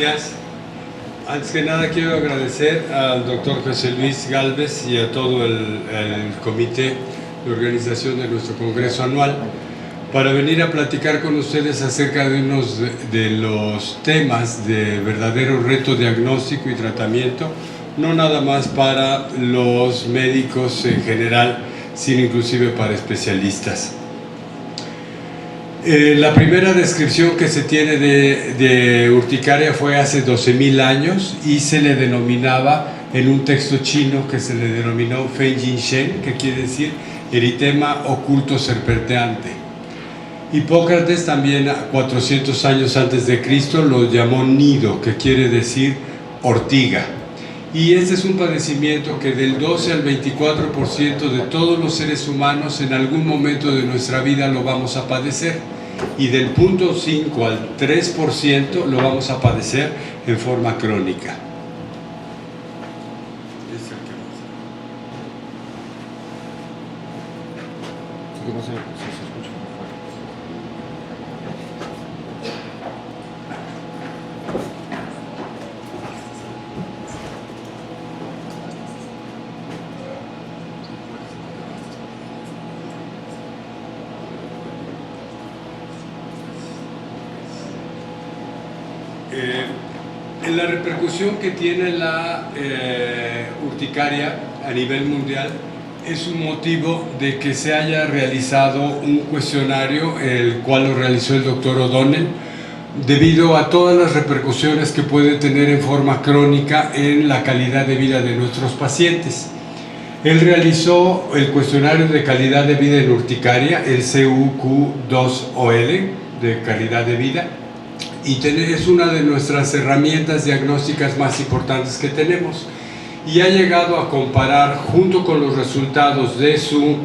Días. Antes que nada quiero agradecer al doctor José Luis Gálvez y a todo el comité de organización de nuestro congreso anual para venir a platicar con ustedes acerca de unos de los temas de verdadero reto diagnóstico y tratamiento, no nada más para los médicos en general, sino inclusive para especialistas. La primera descripción que se tiene de urticaria fue hace 12.000 años y se le denominaba en un texto chino que se le denominó Feng Jin Shen, que quiere decir eritema oculto serpenteante. Hipócrates también 400 años antes de Cristo lo llamó nido, que quiere decir ortiga. Y este es un padecimiento que del 12 al 24% de todos los seres humanos en algún momento de nuestra vida lo vamos a padecer, y del 0.5 al 3% lo vamos a padecer en forma crónica. La repercusión que tiene la urticaria a nivel mundial es un motivo de que se haya realizado un cuestionario, el cual lo realizó el doctor O'Donnell, debido a todas las repercusiones que puede tener en forma crónica en la calidad de vida de nuestros pacientes. Él realizó el cuestionario de calidad de vida en urticaria, el CUQ-2OL, de calidad de vida, y es una de nuestras herramientas diagnósticas más importantes que tenemos, y ha llegado a comparar junto con los resultados de su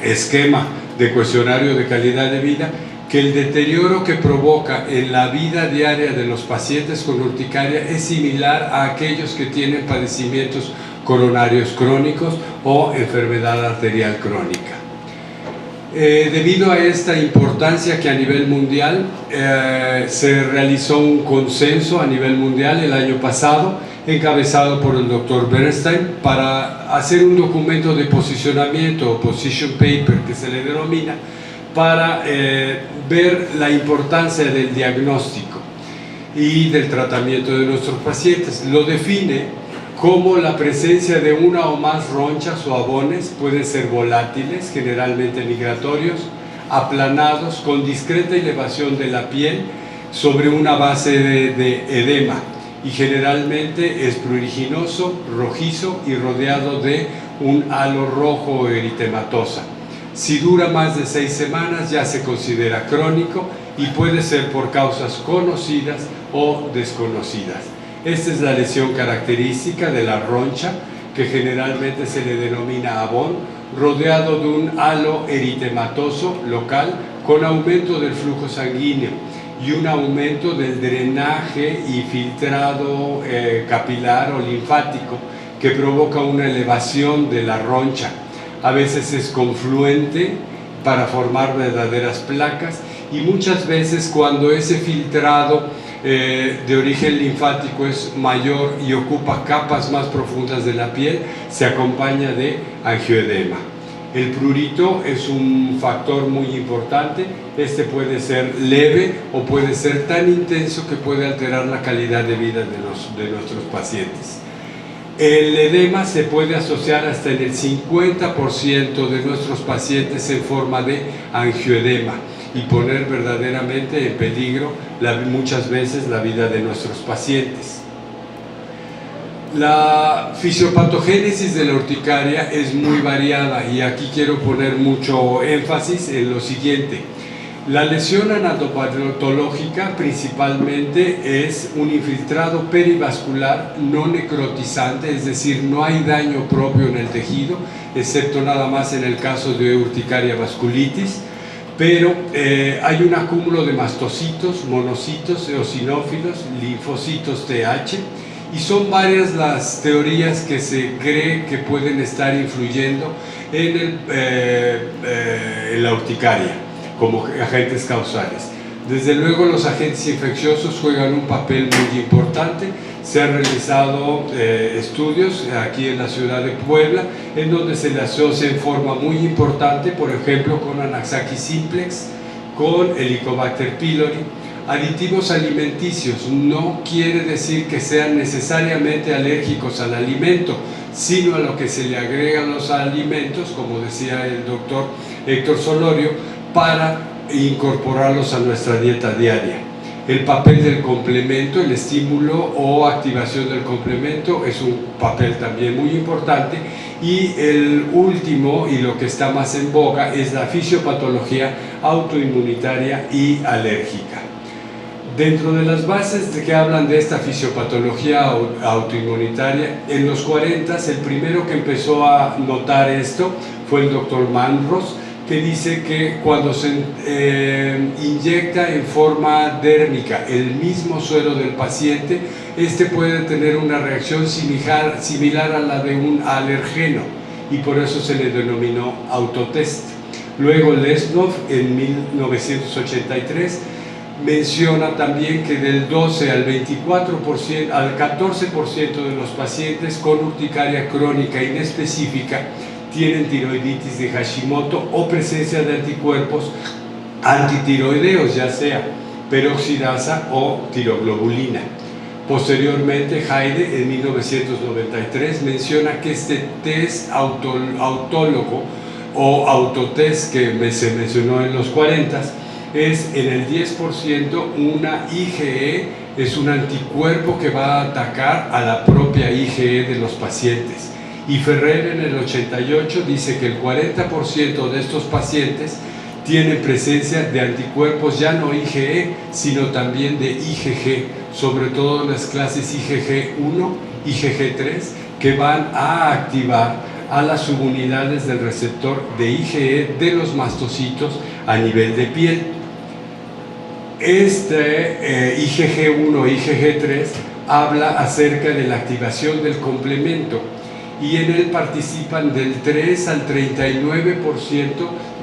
esquema de cuestionario de calidad de vida que el deterioro que provoca en la vida diaria de los pacientes con urticaria es similar a aquellos que tienen padecimientos coronarios crónicos o enfermedad arterial crónica. Debido a esta importancia que a nivel mundial se realizó un consenso a nivel mundial el año pasado, encabezado por el doctor Bernstein, para hacer un documento de posicionamiento o position paper que se le denomina, para ver la importancia del diagnóstico y del tratamiento de nuestros pacientes. Lo define como la presencia de una o más ronchas o abones, pueden ser volátiles, generalmente migratorios, aplanados, con discreta elevación de la piel sobre una base de edema, y generalmente es pruriginoso, rojizo y rodeado de un halo rojo o eritematosa. Si dura más de 6 semanas ya se considera crónico y puede ser por causas conocidas o desconocidas. Esta es la lesión característica de la roncha, que generalmente se le denomina abón, rodeado de un halo eritematoso local con aumento del flujo sanguíneo y un aumento del drenaje y filtrado capilar o linfático, que provoca una elevación de la roncha. A veces es confluente para formar verdaderas placas, y muchas veces cuando ese filtrado de origen linfático es mayor y ocupa capas más profundas de la piel, se acompaña de angioedema. El prurito es un factor muy importante. Este puede ser leve o puede ser tan intenso que puede alterar la calidad de vida de nuestros pacientes. El edema se puede asociar hasta en el 50% de nuestros pacientes en forma de angioedema y poner verdaderamente en peligro muchas veces la vida de nuestros pacientes. La fisiopatogénesis de la urticaria es muy variada, y aquí quiero poner mucho énfasis en lo siguiente. La lesión anatomopatológica principalmente es un infiltrado perivascular no necrotizante, es decir, no hay daño propio en el tejido, excepto nada más en el caso de urticaria vasculitis, pero hay un acúmulo de mastocitos, monocitos, eosinófilos, linfocitos TH, y son varias las teorías que se cree que pueden estar influyendo en la urticaria como agentes causales. Desde luego los agentes infecciosos juegan un papel muy importante. Se han realizado estudios aquí en la ciudad de Puebla en donde se le asocia en forma muy importante, por ejemplo, con Anaxarquis simplex, con Helicobacter pylori. Aditivos alimenticios no quiere decir que sean necesariamente alérgicos al alimento, sino a lo que se le agrega a los alimentos, como decía el doctor Héctor Solorio, para incorporarlos a nuestra dieta diaria. El papel del complemento, el estímulo o activación del complemento es un papel también muy importante. Y el último, y lo que está más en boga, es la fisiopatología autoinmunitaria y alérgica. Dentro de las bases que hablan de esta fisiopatología autoinmunitaria, en los 40 el primero que empezó a notar esto fue el doctor Manros, que dice que cuando se inyecta en forma dérmica el mismo suero del paciente, este puede tener una reacción similar a la de un alergeno, y por eso se le denominó autotest. Luego Lesnov en 1983 menciona también que del 12 al 24%, al 14% de los pacientes con urticaria crónica inespecífica tienen tiroiditis de Hashimoto o presencia de anticuerpos antitiroideos, ya sea peroxidasa o tiroglobulina. Posteriormente, Heide, en 1993, menciona que este test autólogo o autotest que se mencionó en los 40 es en el 10% una IgE, es un anticuerpo que va a atacar a la propia IgE de los pacientes. Y Ferrer en el 88 dice que el 40% de estos pacientes tienen presencia de anticuerpos ya no IgE, sino también de IgG, sobre todo en las clases IgG1, IgG3, que van a activar a las subunidades del receptor de IgE de los mastocitos a nivel de piel. Este IgG1, IgG3 habla acerca de la activación del complemento, y en él participan del 3 al 39%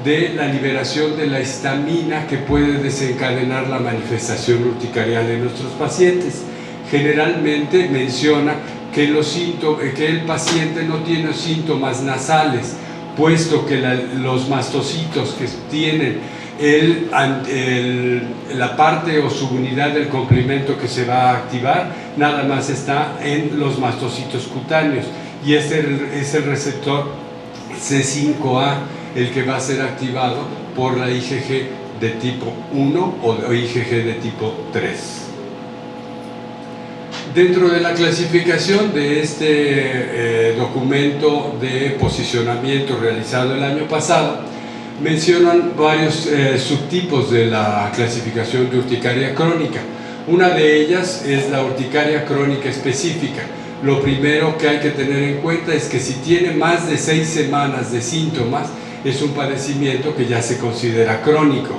de la liberación de la histamina que puede desencadenar la manifestación urticarial en nuestros pacientes. Generalmente menciona que el paciente no tiene síntomas nasales, puesto que los mastocitos que tienen la parte o subunidad del complemento que se va a activar nada más está en los mastocitos cutáneos, y este es el receptor C5A el que va a ser activado por la IgG de tipo 1 o IgG de tipo 3. Dentro de la clasificación de este documento de posicionamiento realizado el año pasado, mencionan varios subtipos de la clasificación de urticaria crónica. Una de ellas es la urticaria crónica específica. Lo primero que hay que tener en cuenta es que si tiene más de 6 semanas de síntomas, es un padecimiento que ya se considera crónico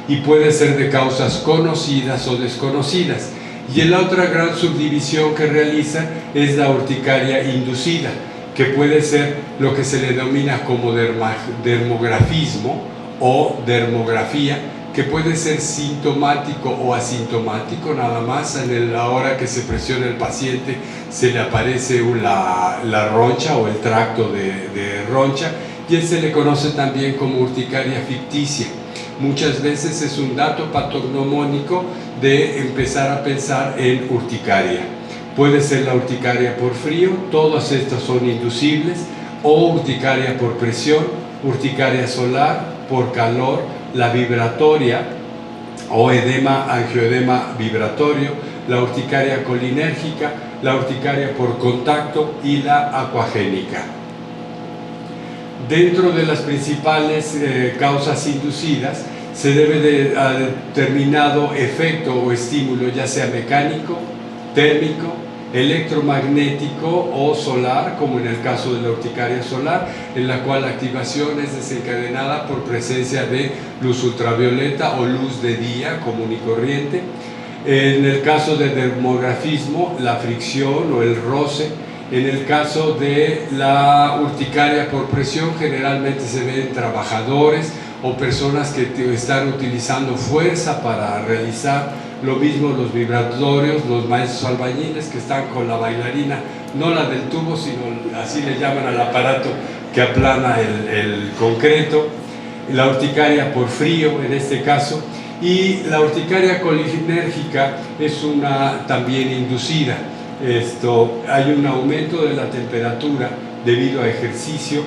y puede ser de causas conocidas o desconocidas. Y la otra gran subdivisión que realiza es la urticaria inducida, que puede ser lo que se le denomina como dermografismo o dermografía, que puede ser sintomático o asintomático, nada más a la hora que se presiona el paciente se le aparece la roncha o el tracto de roncha, y se le conoce también como urticaria ficticia. Muchas veces es un dato patognomónico de empezar a pensar en urticaria. Puede ser la urticaria por frío, todas estas son inducibles, o urticaria por presión, urticaria solar, por calor, la vibratoria o angioedema vibratorio, la urticaria colinérgica, la urticaria por contacto y la acuagénica. Dentro de las principales causas inducidas se debe de a determinado efecto o estímulo, ya sea mecánico, térmico, electromagnético o solar, como en el caso de la urticaria solar, en la cual la activación es desencadenada por presencia de luz ultravioleta o luz de día común y corriente. En el caso de dermografismo, la fricción o el roce. En el caso de la urticaria por presión, generalmente se ve en trabajadores o personas que están utilizando fuerza para realizar lo mismo los vibratorios, los maestros albañiles que están con la bailarina, no la del tubo, sino así le llaman al aparato que aplana el concreto, la urticaria por frío en este caso, y la urticaria colinérgica es una también inducida. Hay un aumento de la temperatura debido a ejercicio,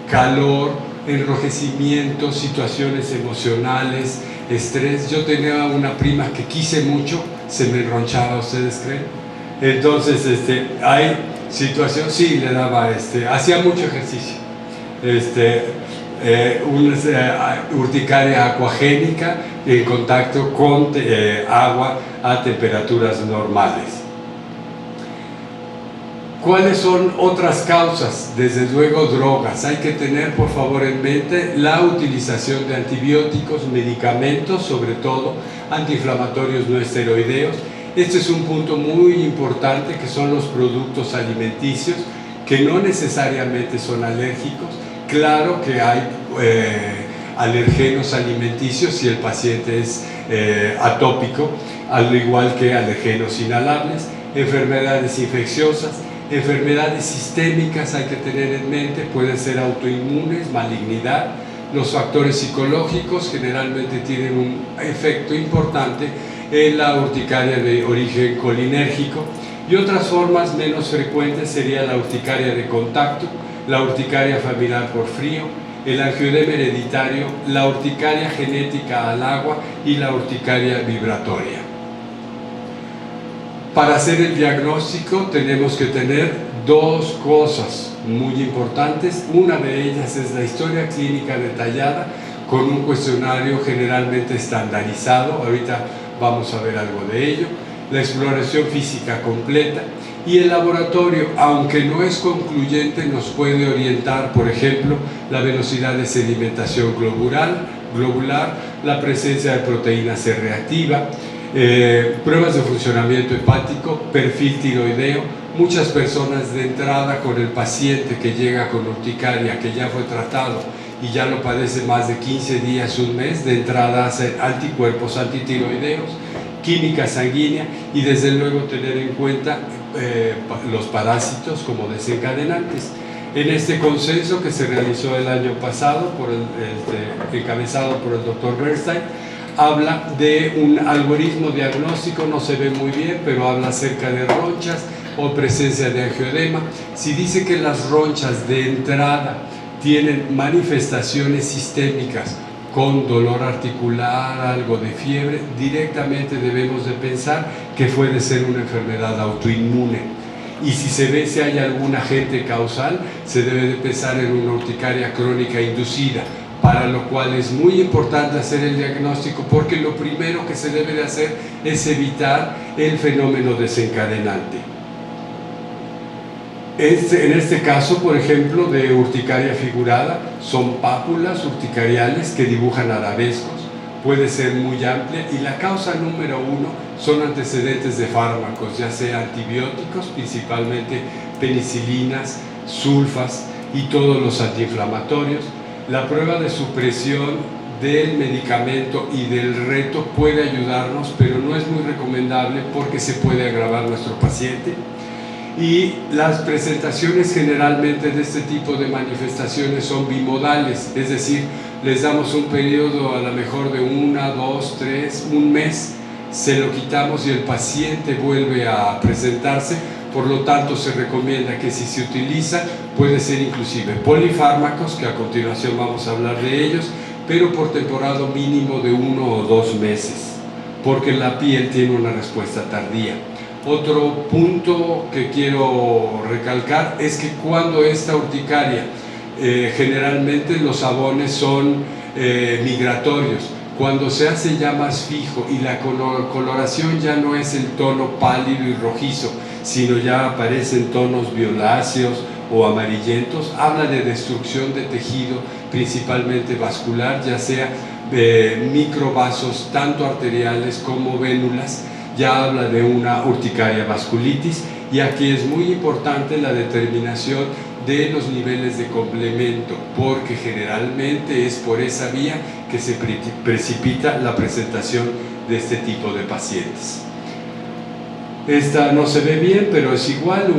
calor, enrojecimiento, situaciones emocionales, estrés. Yo tenía una prima que quise mucho, se me enronchaba, ¿ustedes creen? Entonces, hay situación, sí, le daba, hacía mucho ejercicio. Una urticaria acuagénica en contacto con agua a temperaturas normales. ¿Cuáles son otras causas? Desde luego drogas. Hay que tener por favor en mente la utilización de antibióticos, medicamentos, sobre todo antiinflamatorios no esteroideos. Este es un punto muy importante, que son los productos alimenticios, que no necesariamente son alérgicos. Claro que hay alergenos alimenticios si el paciente es atópico, al igual que alergenos inhalables, enfermedades infecciosas, enfermedades sistémicas hay que tener en mente, pueden ser autoinmunes, malignidad. Los factores psicológicos generalmente tienen un efecto importante en la urticaria de origen colinérgico, y otras formas menos frecuentes sería la urticaria de contacto, la urticaria familiar por frío, el angioedema hereditario, la urticaria genética al agua y la urticaria vibratoria. Para hacer el diagnóstico tenemos que tener dos cosas muy importantes. Una de ellas es la historia clínica detallada con un cuestionario generalmente estandarizado. Ahorita vamos a ver algo de ello. La exploración física completa, y el laboratorio, aunque no es concluyente, nos puede orientar, por ejemplo, la velocidad de sedimentación globular, la presencia de proteína C reactiva, pruebas de funcionamiento hepático, perfil tiroideo. Muchas personas de entrada, con el paciente que llega con urticaria, que ya fue tratado y ya lo padece más de 15 días, un mes, de entrada hacen anticuerpos antitiroideos, química sanguínea, y desde luego tener en cuenta los parásitos como desencadenantes. En este consenso que se realizó el año pasado, encabezado por el doctor Bernstein, habla de un algoritmo diagnóstico, no se ve muy bien, pero habla acerca de ronchas o presencia de angioedema. Si dice que las ronchas de entrada tienen manifestaciones sistémicas con dolor articular, algo de fiebre, directamente debemos de pensar que puede ser una enfermedad autoinmune. Y si se ve si hay algún agente causal, se debe de pensar en una urticaria crónica inducida, para lo cual es muy importante hacer el diagnóstico, porque lo primero que se debe de hacer es evitar el fenómeno desencadenante. En este caso, por ejemplo, de urticaria figurada, son pápulas urticariales que dibujan arabescos, puede ser muy amplia, y la causa número uno son antecedentes de fármacos, ya sea antibióticos, principalmente penicilinas, sulfas y todos los antiinflamatorios. La prueba de supresión del medicamento y del reto puede ayudarnos, pero no es muy recomendable porque se puede agravar nuestro paciente. Y las presentaciones generalmente de este tipo de manifestaciones son bimodales, es decir, les damos un periodo a lo mejor de 1, 2, 3, un mes, se lo quitamos y el paciente vuelve a presentarse. Por lo tanto, se recomienda que si se utiliza, puede ser inclusive polifármacos, que a continuación vamos a hablar de ellos, pero por temporada mínimo de 1 o 2 meses, porque la piel tiene una respuesta tardía. Otro punto que quiero recalcar es que cuando esta urticaria, generalmente los sabones son migratorios, cuando se hace ya más fijo y la coloración ya no es el tono pálido y rojizo, sino ya aparecen tonos violáceos o amarillentos, habla de destrucción de tejido, principalmente vascular, ya sea microvasos, tanto arteriales como vénulas. Ya habla de una urticaria vasculitis, y aquí es muy importante la determinación de los niveles de complemento, porque generalmente es por esa vía que se precipita la presentación de este tipo de pacientes. Esta no se ve bien, pero es igual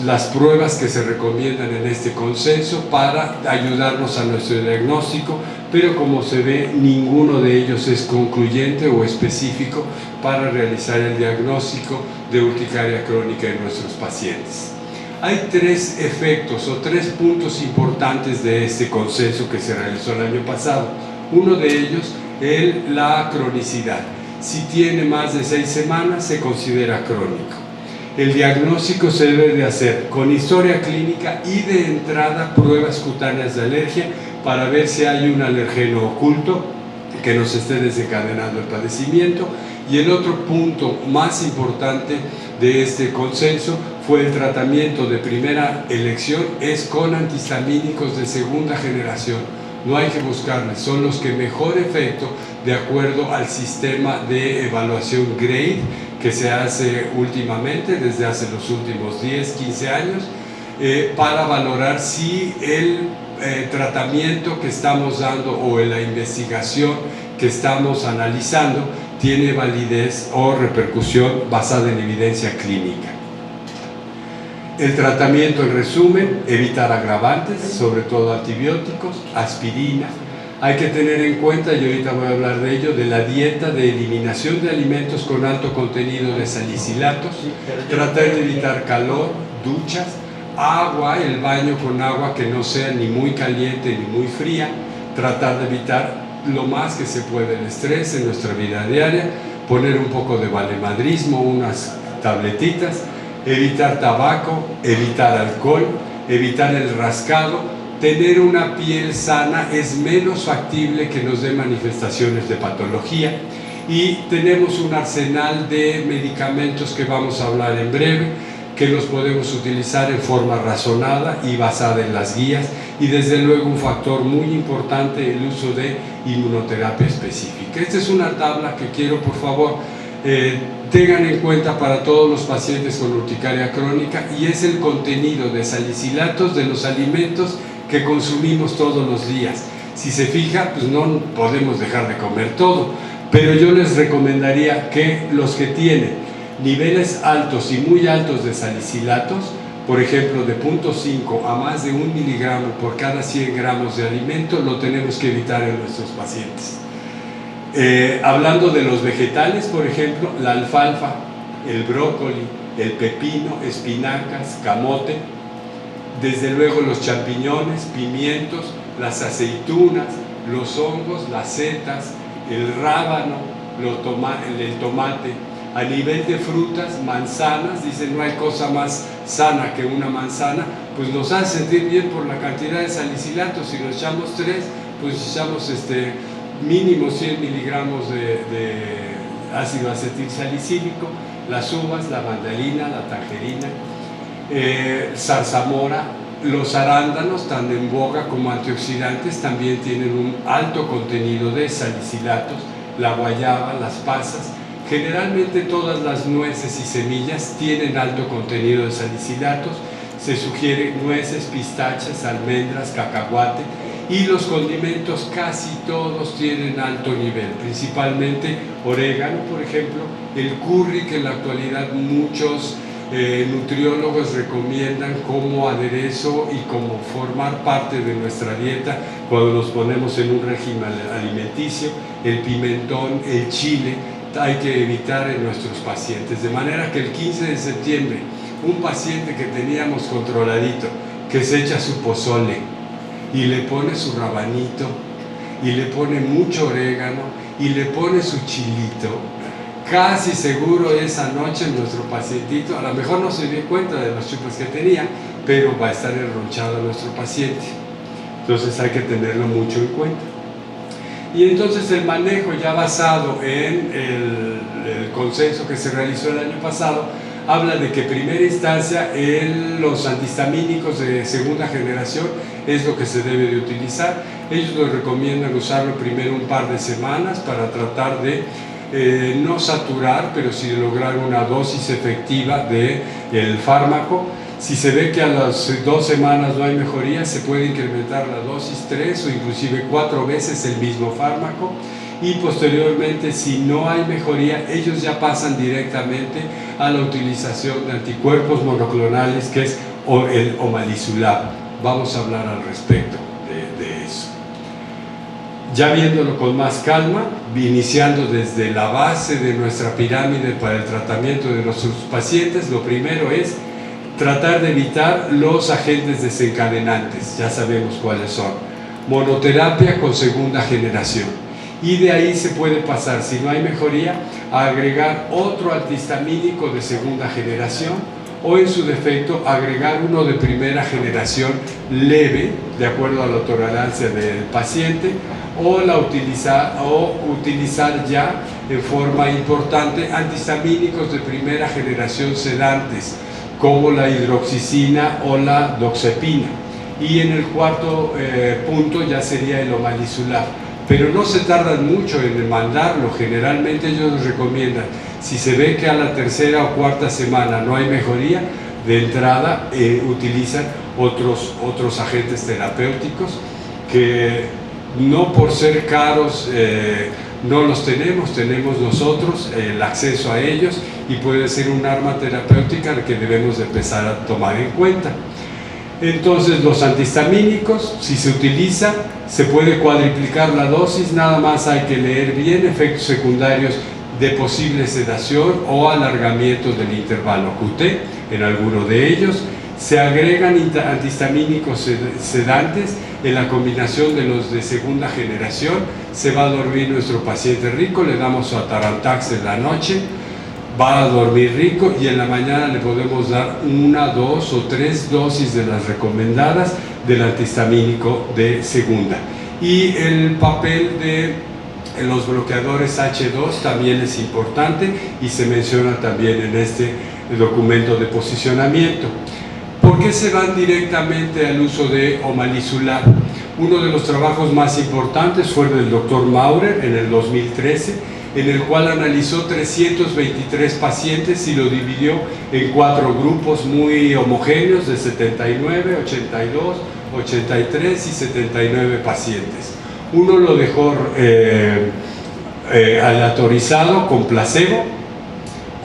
las pruebas que se recomiendan en este consenso para ayudarnos a nuestro diagnóstico, pero como se ve, ninguno de ellos es concluyente o específico para realizar el diagnóstico de urticaria crónica en nuestros pacientes. Hay tres efectos o tres puntos importantes de este consenso que se realizó el año pasado. Uno de ellos es la cronicidad. Si tiene más de 6 semanas, se considera crónico. El diagnóstico se debe de hacer con historia clínica y de entrada pruebas cutáneas de alergia para ver si hay un alergeno oculto que nos esté desencadenando el padecimiento. Y el otro punto más importante de este consenso fue el tratamiento de primera elección es con antihistamínicos de segunda generación. No hay que buscarles, son los que mejor efecto de acuerdo al sistema de evaluación GRADE que se hace últimamente, desde hace los últimos 10, 15 años, para valorar si el tratamiento que estamos dando o la investigación que estamos analizando tiene validez o repercusión basada en evidencia clínica. El tratamiento, en resumen, evitar agravantes, sobre todo antibióticos, aspirina. Hay que tener en cuenta, y ahorita voy a hablar de ello, de la dieta de eliminación de alimentos con alto contenido de salicilatos, tratar de evitar calor, duchas, agua, el baño con agua que no sea ni muy caliente ni muy fría, tratar de evitar lo más que se puede el estrés en nuestra vida diaria, poner un poco de valemadrismo, unas tabletitas, evitar tabaco, evitar alcohol, evitar el rascado. Tener una piel sana es menos factible que nos dé manifestaciones de patología, y tenemos un arsenal de medicamentos que vamos a hablar en breve, que los podemos utilizar en forma razonada y basada en las guías, y desde luego un factor muy importante, el uso de inmunoterapia específica. Esta es una tabla que quiero, por favor, tengan en cuenta para todos los pacientes con urticaria crónica, y es el contenido de salicilatos de los alimentos que consumimos todos los días. Si se fija, pues no podemos dejar de comer todo, pero yo les recomendaría que los que tienen niveles altos y muy altos de salicilatos, por ejemplo de 0.5 a más de 1 miligramo por cada 100 gramos de alimento, lo tenemos que evitar en nuestros pacientes. Hablando de los vegetales, por ejemplo, la alfalfa, el brócoli, el pepino, espinacas, camote, desde luego los champiñones, pimientos, las aceitunas, los hongos, las setas, el rábano, el tomate. A nivel de frutas, manzanas, dicen no hay cosa más sana que una manzana, pues nos hace sentir bien por la cantidad de salicilatos. Si nos echamos 3, pues echamos mínimo 100 miligramos de ácido acetilsalicílico. Las uvas, la mandarina, la tangerina, zarzamora, los arándanos, tan en boga como antioxidantes, también tienen un alto contenido de salicilatos. La guayaba, las pasas, generalmente todas las nueces y semillas tienen alto contenido de salicilatos. Se sugiere nueces, pistaches, almendras, cacahuate, y los condimentos casi todos tienen alto nivel, principalmente orégano, por ejemplo, el curry, que en la actualidad muchos nutriólogos recomiendan como aderezo y como formar parte de nuestra dieta cuando nos ponemos en un régimen alimenticio. El pimentón, el chile, hay que evitar en nuestros pacientes, de manera que el 15 de septiembre un paciente que teníamos controladito, que se echa su pozole y le pone su rabanito y le pone mucho orégano y le pone su chilito, casi seguro esa noche nuestro pacientito, a lo mejor no se dio cuenta de los chupes que tenía, pero va a estar enronchado nuestro paciente. Entonces hay que tenerlo mucho en cuenta. Y entonces el manejo, ya basado en el consenso que se realizó el año pasado, habla de que en primera instancia los antihistamínicos de segunda generación es lo que se debe de utilizar. Ellos nos recomiendan usarlo primero un par de semanas para tratar de no saturar, pero sí lograr una dosis efectiva del fármaco. Si se ve que a las 2 semanas no hay mejoría, se puede incrementar la dosis 3 o inclusive 4 veces el mismo fármaco. Y posteriormente, si no hay mejoría, ellos ya pasan directamente a la utilización de anticuerpos monoclonales, que es el omalizumab. Vamos a hablar al respecto de eso. Ya viéndolo con más calma, iniciando desde la base de nuestra pirámide para el tratamiento de nuestros pacientes, lo primero es tratar de evitar los agentes desencadenantes. Ya sabemos cuáles son. Monoterapia con segunda generación. Y de ahí se puede pasar, si no hay mejoría, a agregar otro antihistamínico de segunda generación o en su defecto agregar uno de primera generación leve, de acuerdo a la tolerancia del paciente, o utilizar ya en forma importante antihistamínicos de primera generación sedantes, como la hidroxicina o la doxepina. Y en el cuarto punto ya sería el omalizumab. Pero no se tardan mucho en mandarlo. Generalmente ellos nos recomiendan, si se ve que a la tercera o cuarta semana no hay mejoría, de entrada utilizan otros agentes terapéuticos que no por ser caros no los tenemos nosotros el acceso a ellos, y puede ser un arma terapéutica que debemos de empezar a tomar en cuenta. Entonces, los antihistamínicos, si se utiliza, se puede cuadriplicar la dosis, nada más hay que leer bien efectos secundarios de posible sedación o alargamiento del intervalo QT en alguno de ellos. Se agregan antihistamínicos sedantes en la combinación de los de segunda generación. Se va a dormir nuestro paciente rico, le damos su Atarantax en la noche, va a dormir rico, y en la mañana le podemos dar 1, 2 o 3 dosis de las recomendadas del antihistamínico de segunda. Y el papel de los bloqueadores H2 también es importante y se menciona también en este documento de posicionamiento. ¿Por qué se van directamente al uso de omalizumab? Uno de los trabajos más importantes fue el del Dr. Maurer en el 2013, en el cual analizó 323 pacientes y lo dividió en 4 grupos muy homogéneos de 79, 82, 83 y 79 pacientes. Uno lo dejó aleatorizado con placebo,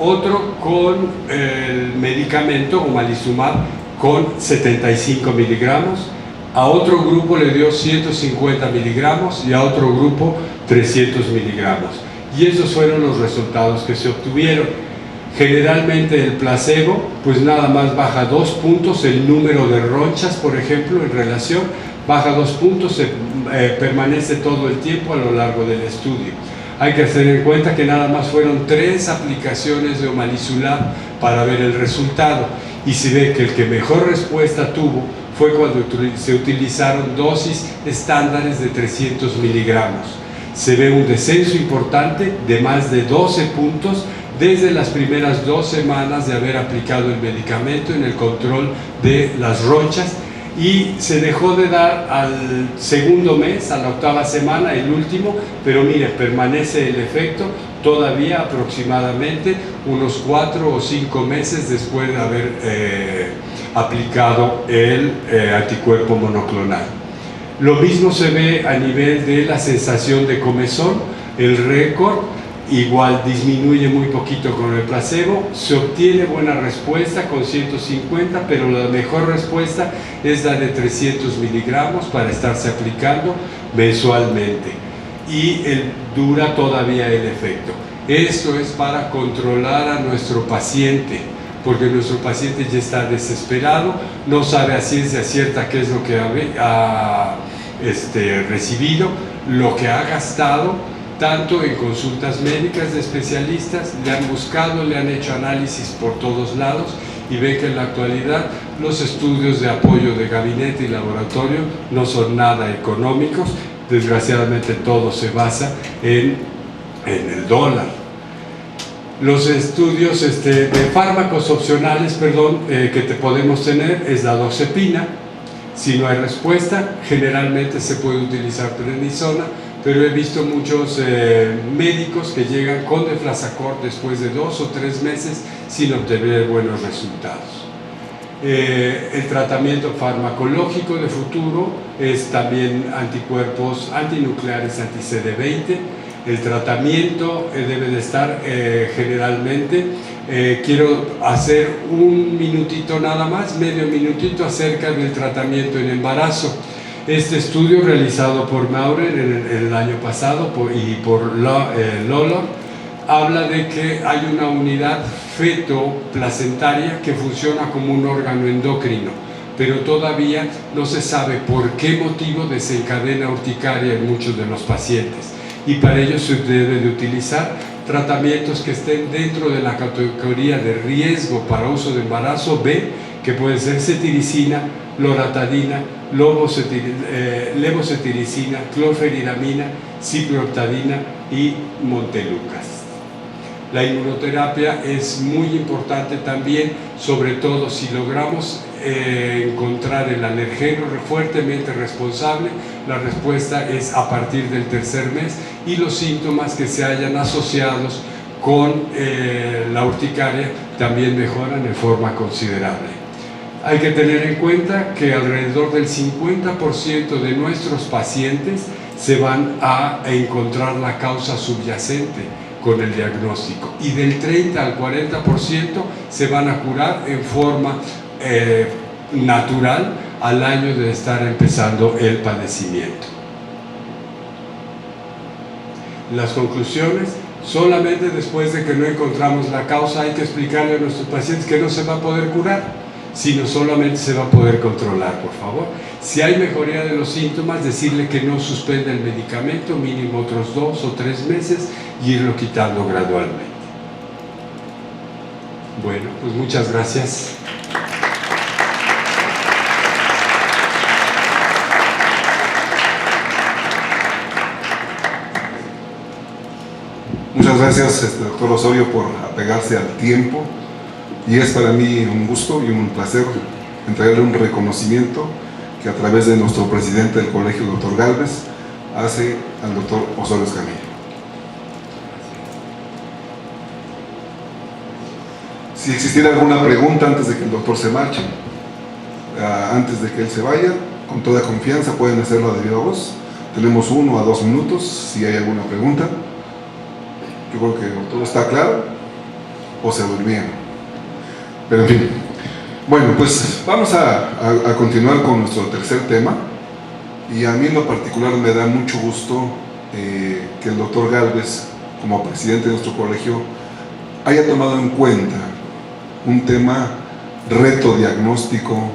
otro con el medicamento omalizumab con 75 miligramos, a otro grupo le dio 150 miligramos y a otro grupo 300 miligramos. Y esos fueron los resultados que se obtuvieron. Generalmente el placebo, pues nada más baja 2 puntos el número de ronchas, por ejemplo, en relación, baja 2 puntos, permanece todo el tiempo a lo largo del estudio. Hay que tener en cuenta que nada más fueron 3 aplicaciones de omalizumab para ver el resultado, y se ve que el que mejor respuesta tuvo fue cuando se utilizaron dosis estándares de 300 miligramos. Se ve un descenso importante de más de 12 puntos desde las primeras 2 semanas de haber aplicado el medicamento en el control de las ronchas, y se dejó de dar al segundo mes, a la 8ª semana, el último, pero mire, permanece el efecto todavía aproximadamente unos 4 o 5 meses después de haber aplicado el anticuerpo monoclonal. Lo mismo se ve a nivel de la sensación de comezón. El récord igual disminuye muy poquito con el placebo, se obtiene buena respuesta con 150, pero la mejor respuesta es la de 300 miligramos para estarse aplicando mensualmente, y dura todavía el efecto. Esto es para controlar a nuestro paciente, porque nuestro paciente ya está desesperado, no sabe a ciencia cierta qué es lo que ha recibido, lo que ha gastado, tanto en consultas médicas de especialistas, le han buscado, le han hecho análisis por todos lados, y ve que en la actualidad los estudios de apoyo de gabinete y laboratorio no son nada económicos. Desgraciadamente todo se basa en el dólar. Los estudios de fármacos opcionales, que te podemos tener es la doxepina. Si no hay respuesta, generalmente se puede utilizar prednisona, pero he visto muchos médicos que llegan con deflazacort después de 2 o 3 meses sin obtener buenos resultados. El tratamiento farmacológico de futuro es también anticuerpos antinucleares anti-CD20. El tratamiento debe de estar generalmente, quiero hacer un minutito nada más, medio minutito acerca del tratamiento en embarazo. Este estudio realizado por Maurer en el año pasado y por Lolo habla de que hay una unidad feto-placentaria que funciona como un órgano endocrino, pero todavía no se sabe por qué motivo desencadena urticaria en muchos de los pacientes, y para ello se debe de utilizar tratamientos que estén dentro de la categoría de riesgo para uso de embarazo B, que pueden ser cetiricina, loratadina, levocetiricina, clorfeniramina, ciclooctadina y montelukast. La inmunoterapia es muy importante también, sobre todo si logramos encontrar el alergeno fuertemente responsable. La respuesta es a partir del tercer mes, y los síntomas que se hayan asociados con la urticaria también mejoran en forma considerable. Hay que tener en cuenta que alrededor del 50% de nuestros pacientes se van a encontrar la causa subyacente con el diagnóstico, y del 30 al 40% se van a curar en forma natural al año de estar empezando el padecimiento. Las conclusiones: solamente después de que no encontramos la causa hay que explicarle a nuestros pacientes que no se va a poder curar, sino solamente se va a poder controlar, por favor. Si hay mejoría de los síntomas, decirle que no suspenda el medicamento mínimo otros 2 o 3 meses y irlo quitando gradualmente. Bueno, pues muchas gracias. Muchas gracias, doctor Osorio, por apegarse al tiempo, y es para mí un gusto y un placer entregarle un reconocimiento que a través de nuestro presidente del colegio, el doctor Gálvez, hace al doctor Osorio Escamilla. Si existiera alguna pregunta antes de que el doctor se marche, antes de que él se vaya, con toda confianza pueden hacerlo de viva voz. Tenemos 1 a 2 minutos si hay alguna pregunta. Yo creo que todo está claro, o se durmieron. Pero en fin, bueno, pues vamos a continuar con nuestro tercer tema, y a mí en lo particular me da mucho gusto que el doctor Gálvez, como presidente de nuestro colegio, haya tomado en cuenta un tema reto diagnóstico,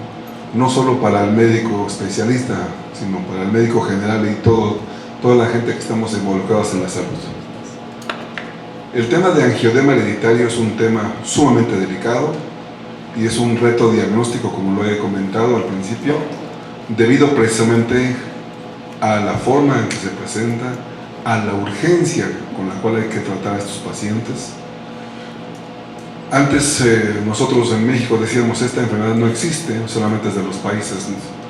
no solo para el médico especialista, sino para el médico general y toda la gente que estamos involucrados en la salud. El tema de angioedema hereditario es un tema sumamente delicado y es un reto diagnóstico, como lo he comentado al principio, debido precisamente a la forma en que se presenta, a la urgencia con la cual hay que tratar a estos pacientes. Antes nosotros en México decíamos esta enfermedad no existe, solamente es de los países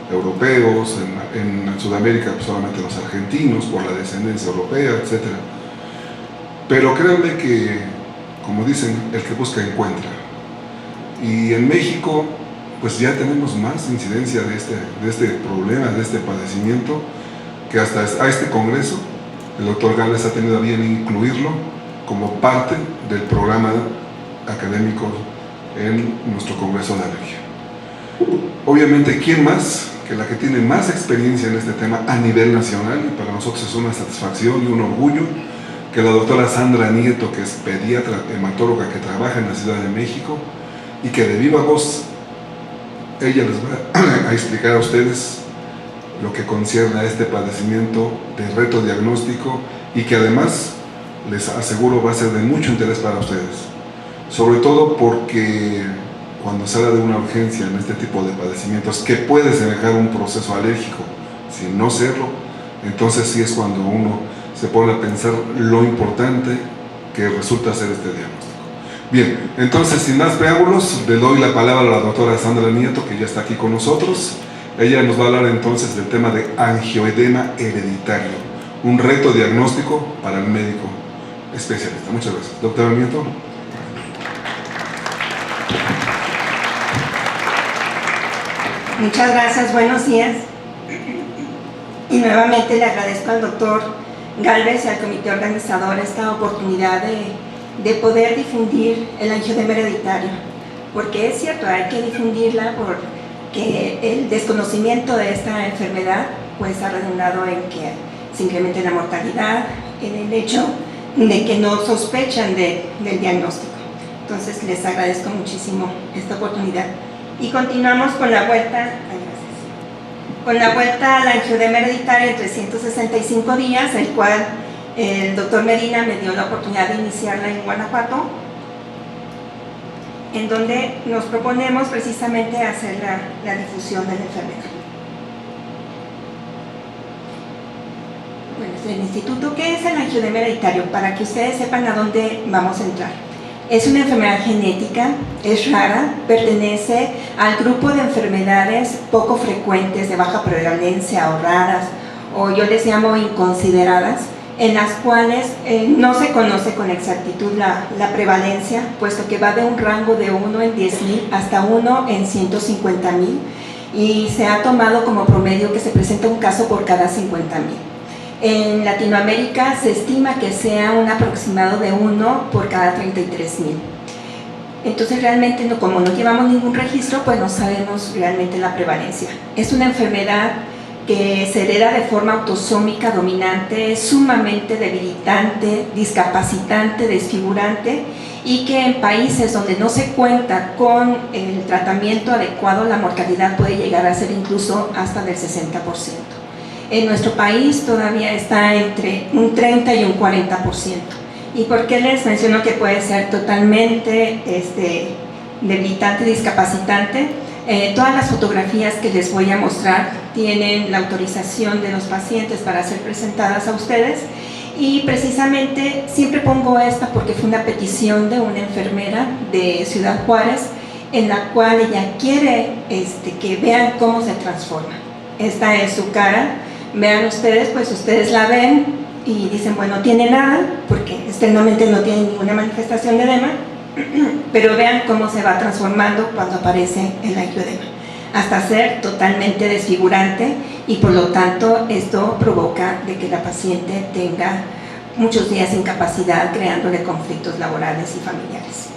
europeos, en Sudamérica pues solamente los argentinos por la descendencia europea, etc. Pero créanme que, como dicen, el que busca encuentra. Y en México pues ya tenemos más incidencia de este problema, de este padecimiento, que hasta a este congreso el doctor Gálvez ha tenido a bien incluirlo como parte del programa académico en nuestro congreso de alergia. Obviamente, ¿quién más que la que tiene más experiencia en este tema a nivel nacional? Y para nosotros es una satisfacción y un orgullo que la doctora Sandra Nieto, que es pediatra hematóloga que trabaja en la Ciudad de México, y que de viva voz ella les va a explicar a ustedes lo que concierne a este padecimiento de reto diagnóstico, y que además les aseguro va a ser de mucho interés para ustedes, sobre todo porque cuando se habla de una urgencia en este tipo de padecimientos que puede semejar un proceso alérgico sin no serlo, entonces sí es cuando uno se pone a pensar lo importante que resulta ser este diagnóstico. Bien, entonces sin más preámbulos, le doy la palabra a la doctora Sandra Nieto, que ya está aquí con nosotros. Ella nos va a hablar entonces del tema de angioedema hereditario, un reto diagnóstico para el médico especialista. Muchas gracias. Doctora Nieto. Muchas gracias, buenos días. Y nuevamente le agradezco al doctor Gálvez y al comité organizador esta oportunidad de poder difundir el angioedema hereditario, porque es cierto, hay que difundirla porque el desconocimiento de esta enfermedad pues ha redundado en que se incremente la mortalidad, en el hecho de que no sospechan del diagnóstico. Entonces les agradezco muchísimo esta oportunidad. Y continuamos con la vuelta al angioedema hereditario en 365 días, el cual el doctor Medina me dio la oportunidad de iniciarla en Guanajuato, en donde nos proponemos precisamente hacer la difusión de la enfermedad. Bueno, el instituto, ¿qué es el angioedema hereditario? Para que ustedes sepan a dónde vamos a entrar. Es una enfermedad genética, es rara, pertenece al grupo de enfermedades poco frecuentes, de baja prevalencia o raras, o yo les llamo inconsideradas, en las cuales no se conoce con exactitud la prevalencia, puesto que va de un rango de 1 en 10,000 hasta 1 en 150,000, y se ha tomado como promedio que se presenta un caso por cada 50,000. En Latinoamérica se estima que sea un aproximado de 1 por cada 33,000. Entonces realmente como no llevamos ningún registro, pues no sabemos realmente la prevalencia. Es una enfermedad que se hereda de forma autosómica dominante, es sumamente debilitante, discapacitante, desfigurante, y que en países donde no se cuenta con el tratamiento adecuado, la mortalidad puede llegar a ser incluso hasta del 60%. En nuestro país todavía está entre un 30 y un 40%. ¿Y por qué les menciono que puede ser totalmente debilitante, discapacitante? Todas las fotografías que les voy a mostrar tienen la autorización de los pacientes para ser presentadas a ustedes, y precisamente siempre pongo esta porque fue una petición de una enfermera de Ciudad Juárez, en la cual ella quiere que vean cómo se transforma. Esta es su cara. Vean ustedes, pues ustedes la ven y dicen, bueno, no tiene nada, porque externamente no tiene ninguna manifestación de edema, pero vean cómo se va transformando cuando aparece el angioedema, hasta ser totalmente desfigurante, y por lo tanto esto provoca de que la paciente tenga muchos días de incapacidad, creándole conflictos laborales y familiares.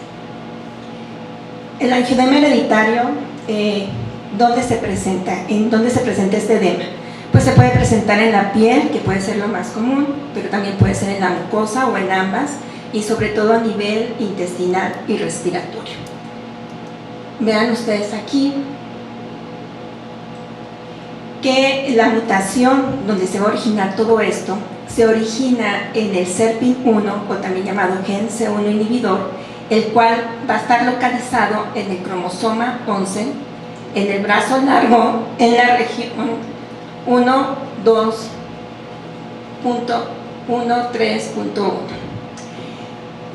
El angioedema hereditario, ¿dónde se presenta? ¿En dónde se presenta este edema? Pues se puede presentar en la piel, que puede ser lo más común, pero también puede ser en la mucosa o en ambas, y sobre todo a nivel intestinal y respiratorio. Vean ustedes aquí que la mutación donde se va a originar todo esto se origina en el SERPIN1, o también llamado gen C1 inhibidor, el cual va a estar localizado en el cromosoma 11, en el brazo largo, en la región 1.2.13.1.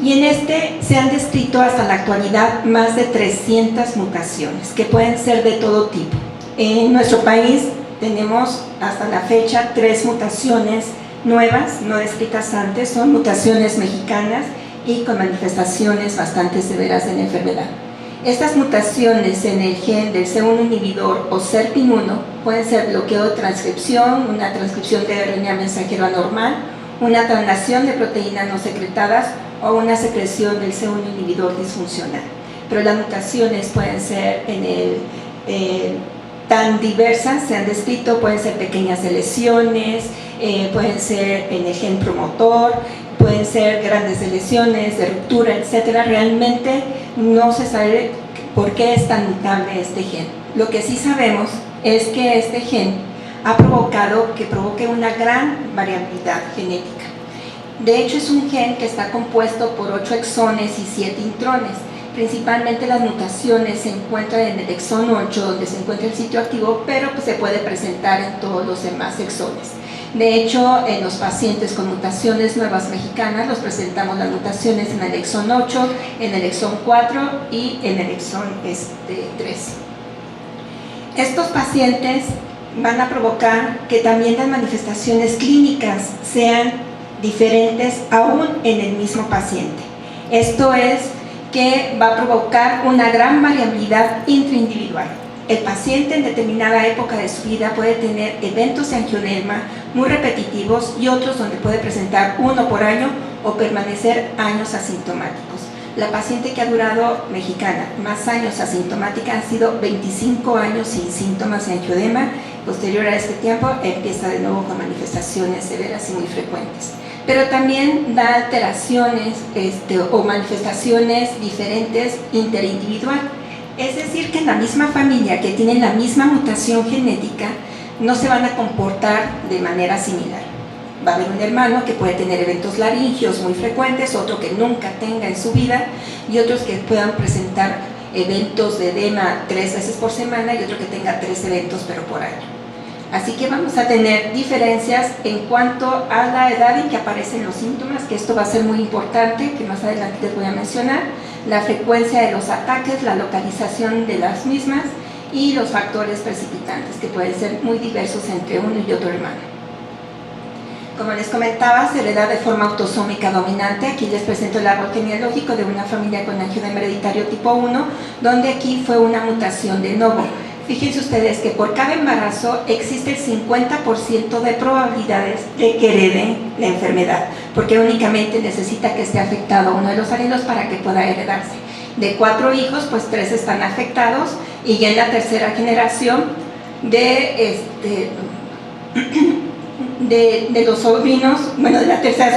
Y en este se han descrito hasta la actualidad más de 300 mutaciones, que pueden ser de todo tipo. En nuestro país tenemos hasta la fecha 3 mutaciones nuevas, no descritas antes, son mutaciones mexicanas y con manifestaciones bastante severas de la enfermedad. Estas mutaciones en el gen del C1 inhibidor o SERPIN1 pueden ser bloqueo de transcripción, una transcripción de RNA mensajero anormal, una translación de proteínas no secretadas o una secreción del C1 inhibidor disfuncional. Pero las mutaciones pueden ser tan diversas, se han descrito, pueden ser pequeñas lesiones, pueden ser en el gen promotor, pueden ser grandes lesiones, de ruptura, etc. Realmente no se sabe por qué es tan mutable este gen. Lo que sí sabemos es que este gen ha provocado que provoque una gran variabilidad genética. De hecho, es un gen que está compuesto por 8 exones y 7 intrones. Principalmente las mutaciones se encuentran en el exón 8, donde se encuentra el sitio activo, pero pues se puede presentar en todos los demás exones. De hecho, en los pacientes con mutaciones nuevas mexicanas, los presentamos las mutaciones en el exón 8, en el exón 4 y en el exón 3. Estos pacientes van a provocar que también las manifestaciones clínicas sean diferentes aún en el mismo paciente. Esto es que va a provocar una gran variabilidad intraindividual. el paciente en determinada época de su vida puede tener eventos de angioedema muy repetitivos y otros donde puede presentar uno por año o permanecer años asintomáticos. La paciente que ha durado, mexicana, más años asintomática, ha sido 25 años sin síntomas de angioedema. Posterior a este tiempo empieza de nuevo con manifestaciones severas y muy frecuentes. Pero también da alteraciones o manifestaciones diferentes interindividual. Es decir, que en la misma familia que tienen la misma mutación genética no se van a comportar de manera similar. Va a haber un hermano que puede tener eventos laringios muy frecuentes, otro que nunca tenga en su vida y otros que puedan presentar eventos de edema 3 veces por semana y otro que tenga 3 eventos pero por año. Así que vamos a tener diferencias en cuanto a la edad en que aparecen los síntomas, que esto va a ser muy importante, que más adelante les voy a mencionar, la frecuencia de los ataques, la localización de las mismas y los factores precipitantes, que pueden ser muy diversos entre uno y otro hermano. Como les comentaba, se hereda de forma autosómica dominante. Aquí les presento el árbol genealógico de una familia con angioedema hereditario tipo 1, donde aquí fue una mutación de novo. Fíjense ustedes que por cada embarazo existe el 50% de probabilidades de que hereden la enfermedad, porque únicamente necesita que esté afectado uno de los alelos para que pueda heredarse. De 4 hijos, pues 3 están afectados, y ya en la tercera generación de los sobrinos, bueno, de la tercera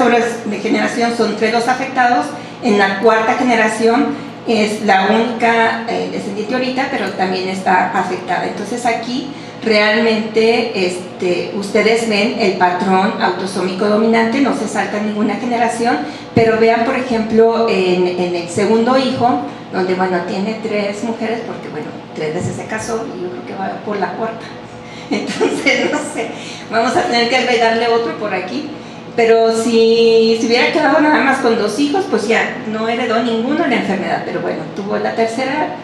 generación son 3 los afectados, en la cuarta generación es la única descendiente ahorita, pero también está afectada. Entonces aquí realmente ustedes ven el patrón autosómico dominante, no se salta ninguna generación, pero vean por ejemplo en el segundo hijo, donde bueno, tiene 3 mujeres, porque bueno, 3 veces se casó y yo creo que va por la cuarta. Entonces, no sé, vamos a tener que agregarle otro por aquí, pero si se hubiera quedado nada más con 2 hijos, pues ya no heredó ninguno la enfermedad, pero bueno, tuvo la tercera,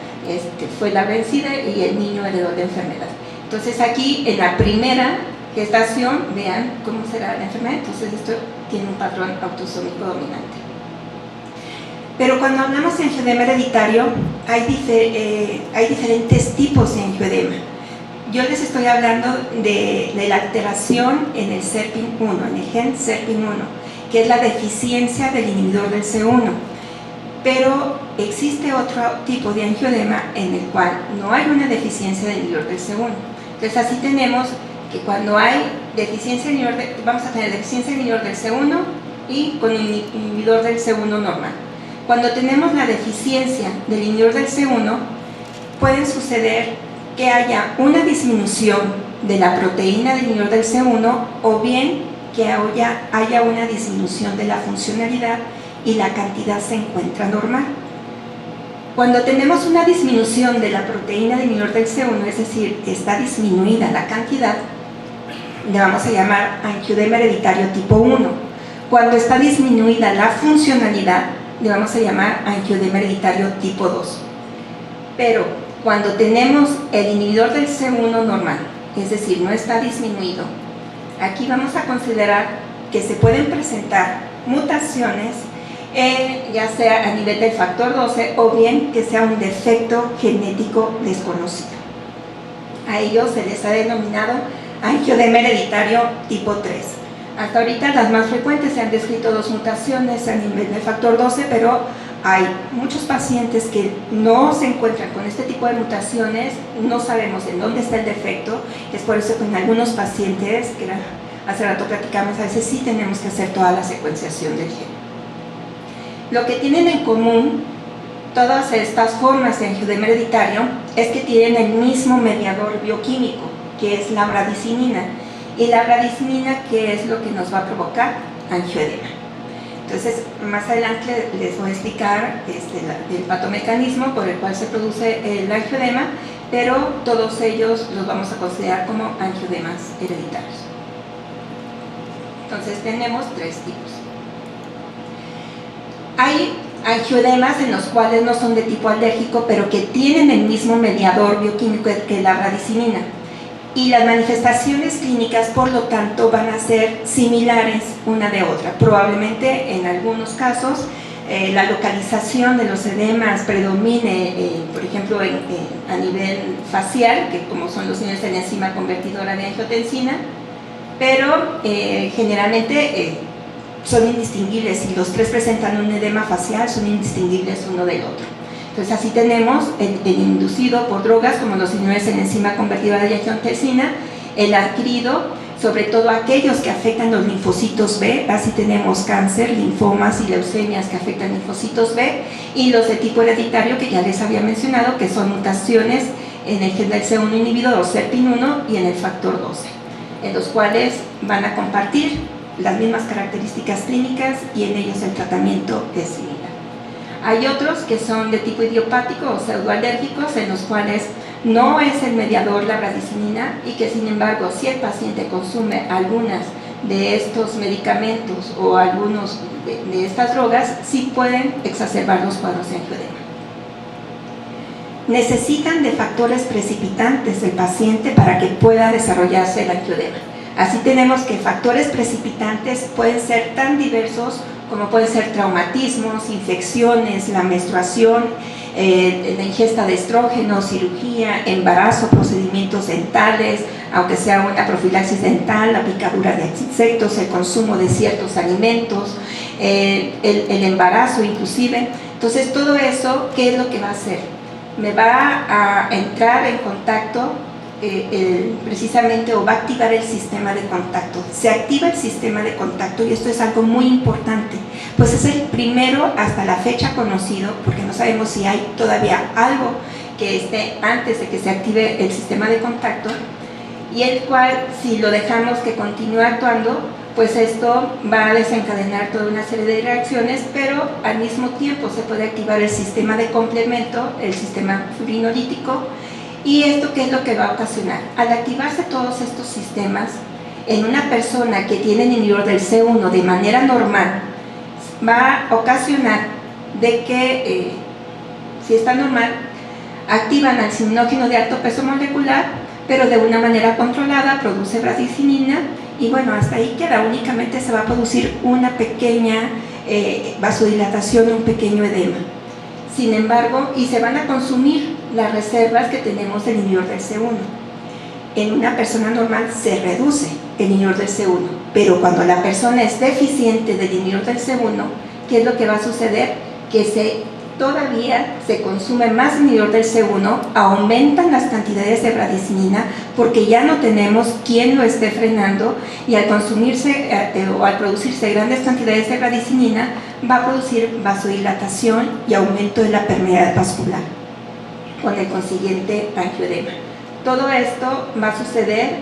fue la vencida y el niño heredó la enfermedad. Entonces aquí en la primera gestación, vean cómo será la enfermedad, entonces esto tiene un patrón autosómico dominante. Pero cuando hablamos de angioedema hereditario, hay diferentes tipos de angioedema. Yo les estoy hablando de la alteración en el SERPIN1, en el gen SERPIN1, que es la deficiencia del inhibidor del C1. Pero existe otro tipo de angioedema en el cual no hay una deficiencia del inhibidor del C1. Entonces así tenemos que cuando hay deficiencia del inhibidor, vamos a tener deficiencia del inhibidor del C1 y con un inhibidor del C1 normal. Cuando tenemos la deficiencia del inhibidor del C1, pueden suceder que haya una disminución de la proteína del inhibidor del C1 o bien que haya una disminución de la funcionalidad y la cantidad se encuentra normal. Cuando tenemos una disminución de la proteína del inhibidor del C1, es decir, está disminuida la cantidad, le vamos a llamar angioedema hereditario tipo 1. Cuando está disminuida la funcionalidad, le vamos a llamar angioedema hereditario tipo 2. Pero cuando tenemos el inhibidor del C1 normal, es decir, no está disminuido, aquí vamos a considerar que se pueden presentar mutaciones, ya sea a nivel del factor 12 o bien que sea un defecto genético desconocido. A ellos se les ha denominado angioedema hereditario tipo 3. Hasta ahorita las más frecuentes se han descrito 2 mutaciones a nivel del factor 12, pero hay muchos pacientes que no se encuentran con este tipo de mutaciones, no sabemos en dónde está el defecto. Es por eso que en algunos pacientes, que hace rato platicamos, a veces sí tenemos que hacer toda la secuenciación del gen. Lo que tienen en común todas estas formas de angioedema hereditario es que tienen el mismo mediador bioquímico, que es la bradicinina. Y la bradicinina, ¿qué es lo que nos va a provocar? Angioedema. Entonces, más adelante les voy a explicar el patomecanismo por el cual se produce el angioedema, pero todos ellos los vamos a considerar como angioedemas hereditarios. Entonces, tenemos 3 tipos. Hay angioedemas en los cuales no son de tipo alérgico, pero que tienen el mismo mediador bioquímico que la bradicinina. Y las manifestaciones clínicas, por lo tanto, van a ser similares una de otra. Probablemente, en algunos casos, la localización de los edemas predomine, por ejemplo, a nivel facial, que como son los niveles de la enzima convertidora de angiotensina, pero generalmente son indistinguibles. Si los tres presentan un edema facial, son indistinguibles uno del otro. Entonces así tenemos el inducido por drogas como los inhibidores en la enzima convertidora de angiotensina, el adquirido, sobre todo aquellos que afectan los linfocitos B, así tenemos cáncer, linfomas y leucemias que afectan linfocitos B, y los de tipo hereditario que ya les había mencionado, que son mutaciones en el gen del C1 inhibidor o SERPIN1 y en el factor 12, en los cuales van a compartir las mismas características clínicas y en ellos el tratamiento es similar. Hay otros que son de tipo idiopático o pseudoalérgicos, en los cuales no es el mediador la bradicinina y que sin embargo si el paciente consume algunas de estos medicamentos o algunos de estas drogas, sí pueden exacerbar los cuadros de angioedema. Necesitan de factores precipitantes del paciente para que pueda desarrollarse el angioedema. Así tenemos que factores precipitantes pueden ser tan diversos como pueden ser traumatismos, infecciones, la menstruación, la ingesta de estrógenos, cirugía, embarazo, procedimientos dentales, aunque sea una profilaxis dental, la picadura de insectos, el consumo de ciertos alimentos, el embarazo inclusive. Entonces todo eso, ¿qué es lo que va a hacer? Me va a entrar en contacto precisamente, o va a activar el sistema de contacto. Se activa el sistema de contacto y esto es algo muy importante, pues es el primero hasta la fecha conocido, porque no sabemos si hay todavía algo que esté antes de que se active el sistema de contacto, y el cual, si lo dejamos que continúe actuando, pues esto va a desencadenar toda una serie de reacciones, pero al mismo tiempo se puede activar el sistema de complemento, el sistema fibrinolítico. ¿Y esto qué es lo que va a ocasionar? Al activarse todos estos sistemas, en una persona que tiene inhibidor del C1 de manera normal, va a ocasionar de que, si está normal, activan al ciminógeno de alto peso molecular, pero de una manera controlada, produce bradicinina, y bueno, hasta ahí queda. Únicamente se va a producir una pequeña vasodilatación, un pequeño edema. Sin embargo, y se van a consumir las reservas que tenemos del inhibidor del C1. En una persona normal se reduce el inhibidor del C1, pero cuando la persona es deficiente del inhibidor del C1, ¿qué es lo que va a suceder? Que todavía se consume más inhibidor del C1, aumentan las cantidades de bradicinina porque ya no tenemos quien lo esté frenando, y al consumirse o al producirse grandes cantidades de bradicinina va a producir vasodilatación y aumento de la permeabilidad vascular, con el consiguiente angioedema. Todo esto va a suceder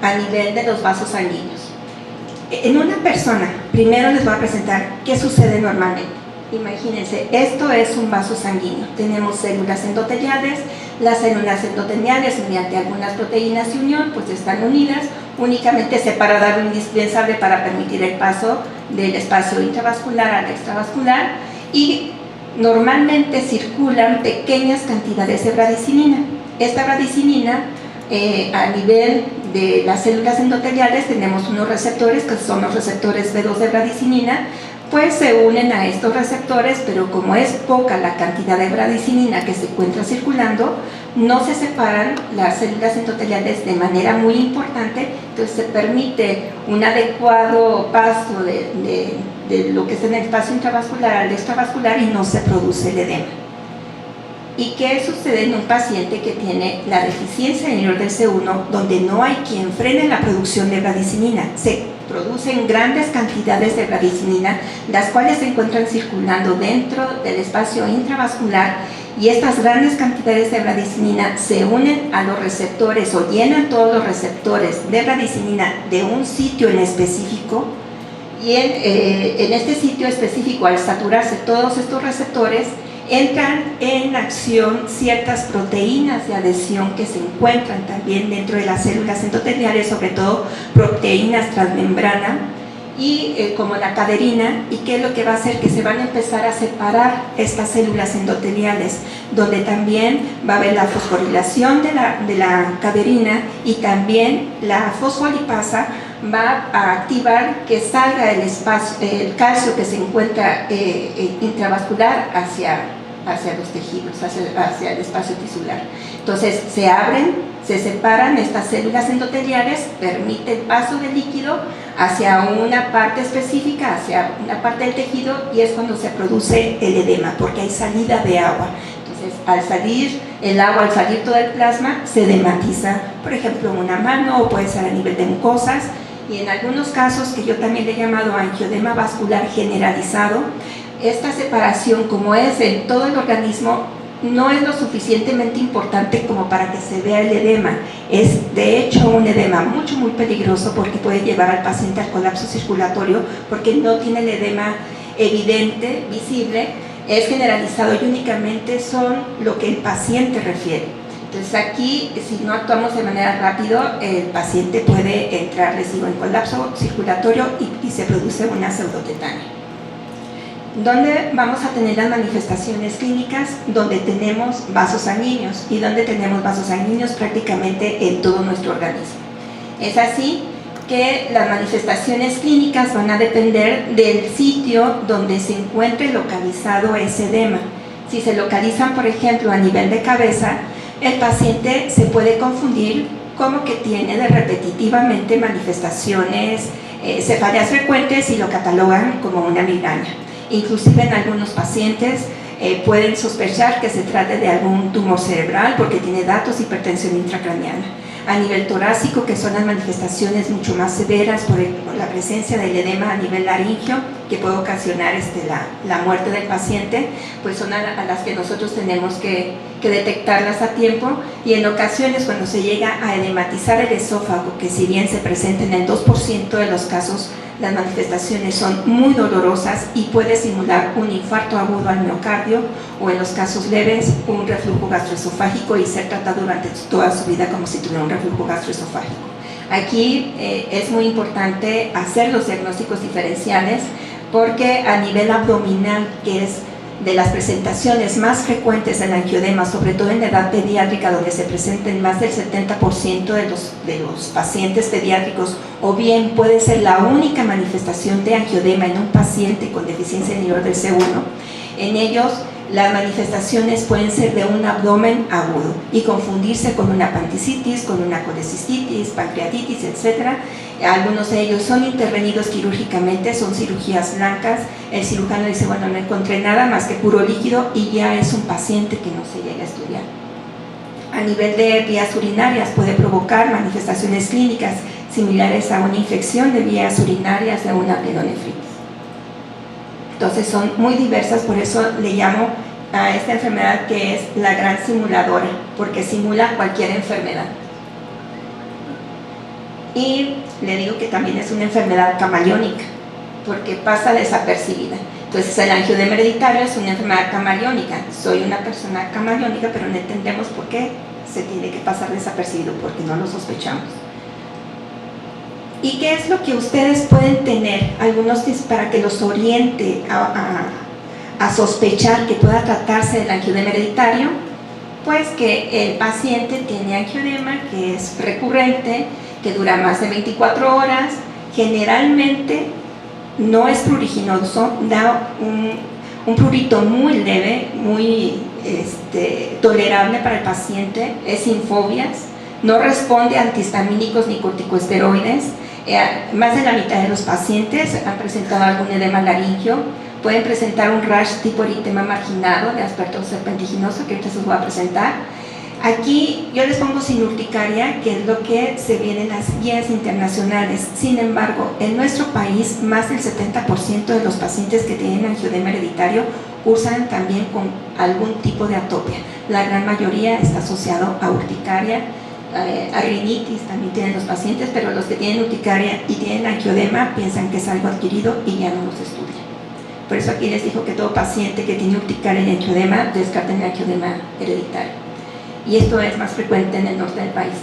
a nivel de los vasos sanguíneos. En una persona, primero les voy a presentar qué sucede normalmente. Imagínense, esto es un vaso sanguíneo. Tenemos células endoteliales. Las células endoteliales, mediante algunas proteínas y unión, pues están unidas, únicamente separadas lo indispensable para permitir el paso del espacio intravascular al extravascular, y normalmente circulan pequeñas cantidades de bradicinina. Esta bradicinina, a nivel de las células endoteliales, tenemos unos receptores que son los receptores B2 de bradicinina, pues se unen a estos receptores, pero como es poca la cantidad de bradicinina que se encuentra circulando, no se separan las células endoteliales de manera muy importante. Entonces se permite un adecuado paso de lo que es en el espacio intravascular al extravascular y no se produce el edema. ¿Y qué sucede en un paciente que tiene la deficiencia de inhibidor del C1, donde no hay quien frene la producción de bradicinina? Se producen grandes cantidades de bradicinina, las cuales se encuentran circulando dentro del espacio intravascular, y estas grandes cantidades de bradicinina se unen a los receptores o llenan todos los receptores de bradicinina de un sitio en específico, y en este sitio específico, al saturarse todos estos receptores, entran en acción ciertas proteínas de adhesión que se encuentran también dentro de las células endoteliales, sobre todo proteínas transmembrana, y como la caderina, y qué es lo que va a hacer, que se van a empezar a separar estas células endoteliales, donde también va a haber la fosforilación de la caderina, y también la fosfolipasa va a activar que salga el calcio que se encuentra intravascular hacia los tejidos, hacia el espacio tisular. Entonces se abren, se separan estas células endoteliales, permite el paso del líquido hacia una parte específica, hacia una parte del tejido, y es cuando se produce el edema, porque hay salida de agua. Entonces, al salir el agua, al salir todo el plasma, se edematiza, por ejemplo, en una mano, o puede ser a nivel de mucosas, y en algunos casos, que yo también le he llamado angioedema vascular generalizado, esta separación, como es en todo el organismo, no es lo suficientemente importante como para que se vea el edema. Es de hecho un edema muy peligroso, porque puede llevar al paciente al colapso circulatorio, porque no tiene el edema evidente, visible, es generalizado y únicamente son lo que el paciente refiere. Entonces aquí, si no actuamos de manera rápida, el paciente puede entrar, les digo, en colapso circulatorio y se produce una pseudotetania. ¿Dónde vamos a tener las manifestaciones clínicas? Donde tenemos vasos sanguíneos, y donde tenemos vasos sanguíneos prácticamente en todo nuestro organismo. Es así que las manifestaciones clínicas van a depender del sitio donde se encuentre localizado ese edema. Si se localizan, por ejemplo, a nivel de cabeza, el paciente se puede confundir como que tiene repetitivamente manifestaciones cefaleas frecuentes, y lo catalogan como una migraña. Inclusive en algunos pacientes pueden sospechar que se trate de algún tumor cerebral, porque tiene datos de hipertensión intracraneana. A nivel torácico, que son las manifestaciones mucho más severas por la presencia del edema a nivel laringio, que puede ocasionar la muerte del paciente, pues son a las que nosotros tenemos que detectarlas a tiempo. Y en ocasiones, cuando se llega a edematizar el esófago, que si bien se presenta en el 2% de los casos, las manifestaciones son muy dolorosas y puede simular un infarto agudo al miocardio, o en los casos leves un reflujo gastroesofágico, y ser tratado durante toda su vida como si tuviera un reflujo gastroesofágico. Aquí es muy importante hacer los diagnósticos diferenciales, porque a nivel abdominal, que es de las presentaciones más frecuentes del angioedema, sobre todo en la edad pediátrica, donde se presenten más del 70% de los pacientes pediátricos, o bien puede ser la única manifestación de angioedema en un paciente con deficiencia inhibidor del C1, en ellos las manifestaciones pueden ser de un abdomen agudo y confundirse con una apendicitis, con una colecistitis, pancreatitis, etc. Algunos de ellos son intervenidos quirúrgicamente, son cirugías blancas. El cirujano dice, bueno, no encontré nada más que puro líquido, y ya es un paciente que no se llega a estudiar. A nivel de vías urinarias puede provocar manifestaciones clínicas similares a una infección de vías urinarias, de una pielonefritis. Entonces son muy diversas, por eso le llamo a esta enfermedad que es la gran simuladora, porque simula cualquier enfermedad. Y le digo que también es una enfermedad camaleónica, porque pasa desapercibida. Entonces el angioedema hereditario es una enfermedad camaleónica. Soy una persona camaleónica, pero no entendemos por qué se tiene que pasar desapercibido, porque no lo sospechamos. ¿Y qué es lo que ustedes pueden tener? Algunos tips para que los oriente a sospechar que pueda tratarse del angioedema hereditario. Pues que el paciente tiene angioedema que es recurrente, que dura más de 24 horas, generalmente no es pruriginoso, da un prurito muy leve, muy tolerable para el paciente, es sin fobias, no responde a antihistamínicos ni corticosteroides. Más de la mitad de los pacientes han presentado algún edema laringio, pueden presentar un rash tipo eritema marginado de asperto serpentiginoso, que ahorita se los voy a presentar. Aquí yo les pongo sin urticaria, que es lo que se viene en las guías internacionales. Sin embargo, en nuestro país, más del 70% de los pacientes que tienen angioedema hereditario cursan también con algún tipo de atopia. La gran mayoría está asociado a urticaria, a rinitis también tienen los pacientes, pero los que tienen urticaria y tienen angioedema piensan que es algo adquirido y ya no los estudian. Por eso aquí les digo que todo paciente que tiene urticaria y angioedema descarten el angioedema hereditario. Y esto es más frecuente en el norte del país.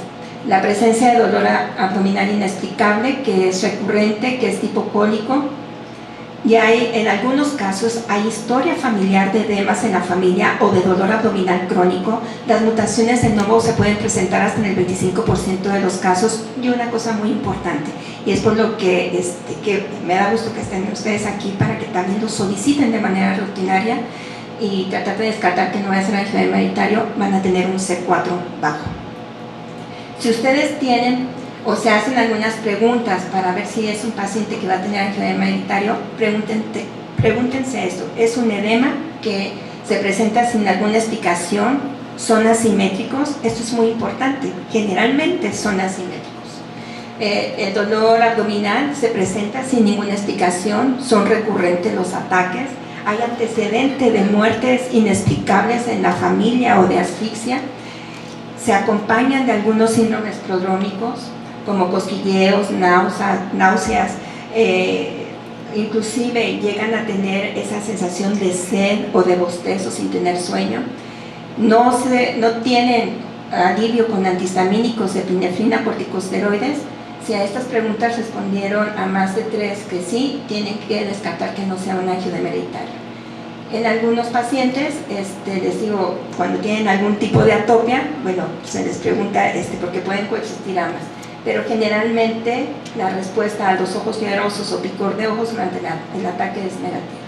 la presencia de dolor abdominal inexplicable, que es recurrente, que es tipo cólico, y en algunos casos hay historia familiar de edemas en la familia o de dolor abdominal crónico. Las mutaciones de nuevo se pueden presentar hasta en el 25% de los casos. Y una cosa muy importante, y es por lo que me da gusto que estén ustedes aquí, para que también lo soliciten de manera rutinaria y tratar de descartar que no vaya a ser angioedema hereditario, van a tener un C4 bajo. Si ustedes tienen o se hacen algunas preguntas para ver si es un paciente que va a tener angioedema hereditario, pregúntense esto: ¿es un edema que se presenta sin alguna explicación? ¿Son asimétricos? Esto es muy importante, generalmente son asimétricos. El dolor abdominal se presenta sin ninguna explicación, son recurrentes los ataques, hay antecedente de muertes inexplicables en la familia o de asfixia, se acompañan de algunos síndromes prodrómicos como cosquilleos, náuseas, inclusive llegan a tener esa sensación de sed o de bostezo sin tener sueño. No tienen alivio con antihistamínicos, epinefrina, corticosteroides. Si a estas preguntas respondieron a más de 3 que sí, tienen que descartar que no sea un angioedema hereditario. En algunos pacientes, les digo, cuando tienen algún tipo de atopia, bueno, se les pregunta porque pueden coexistir ambas, pero generalmente la respuesta a los ojos fierosos o picor de ojos durante el ataque es negativa.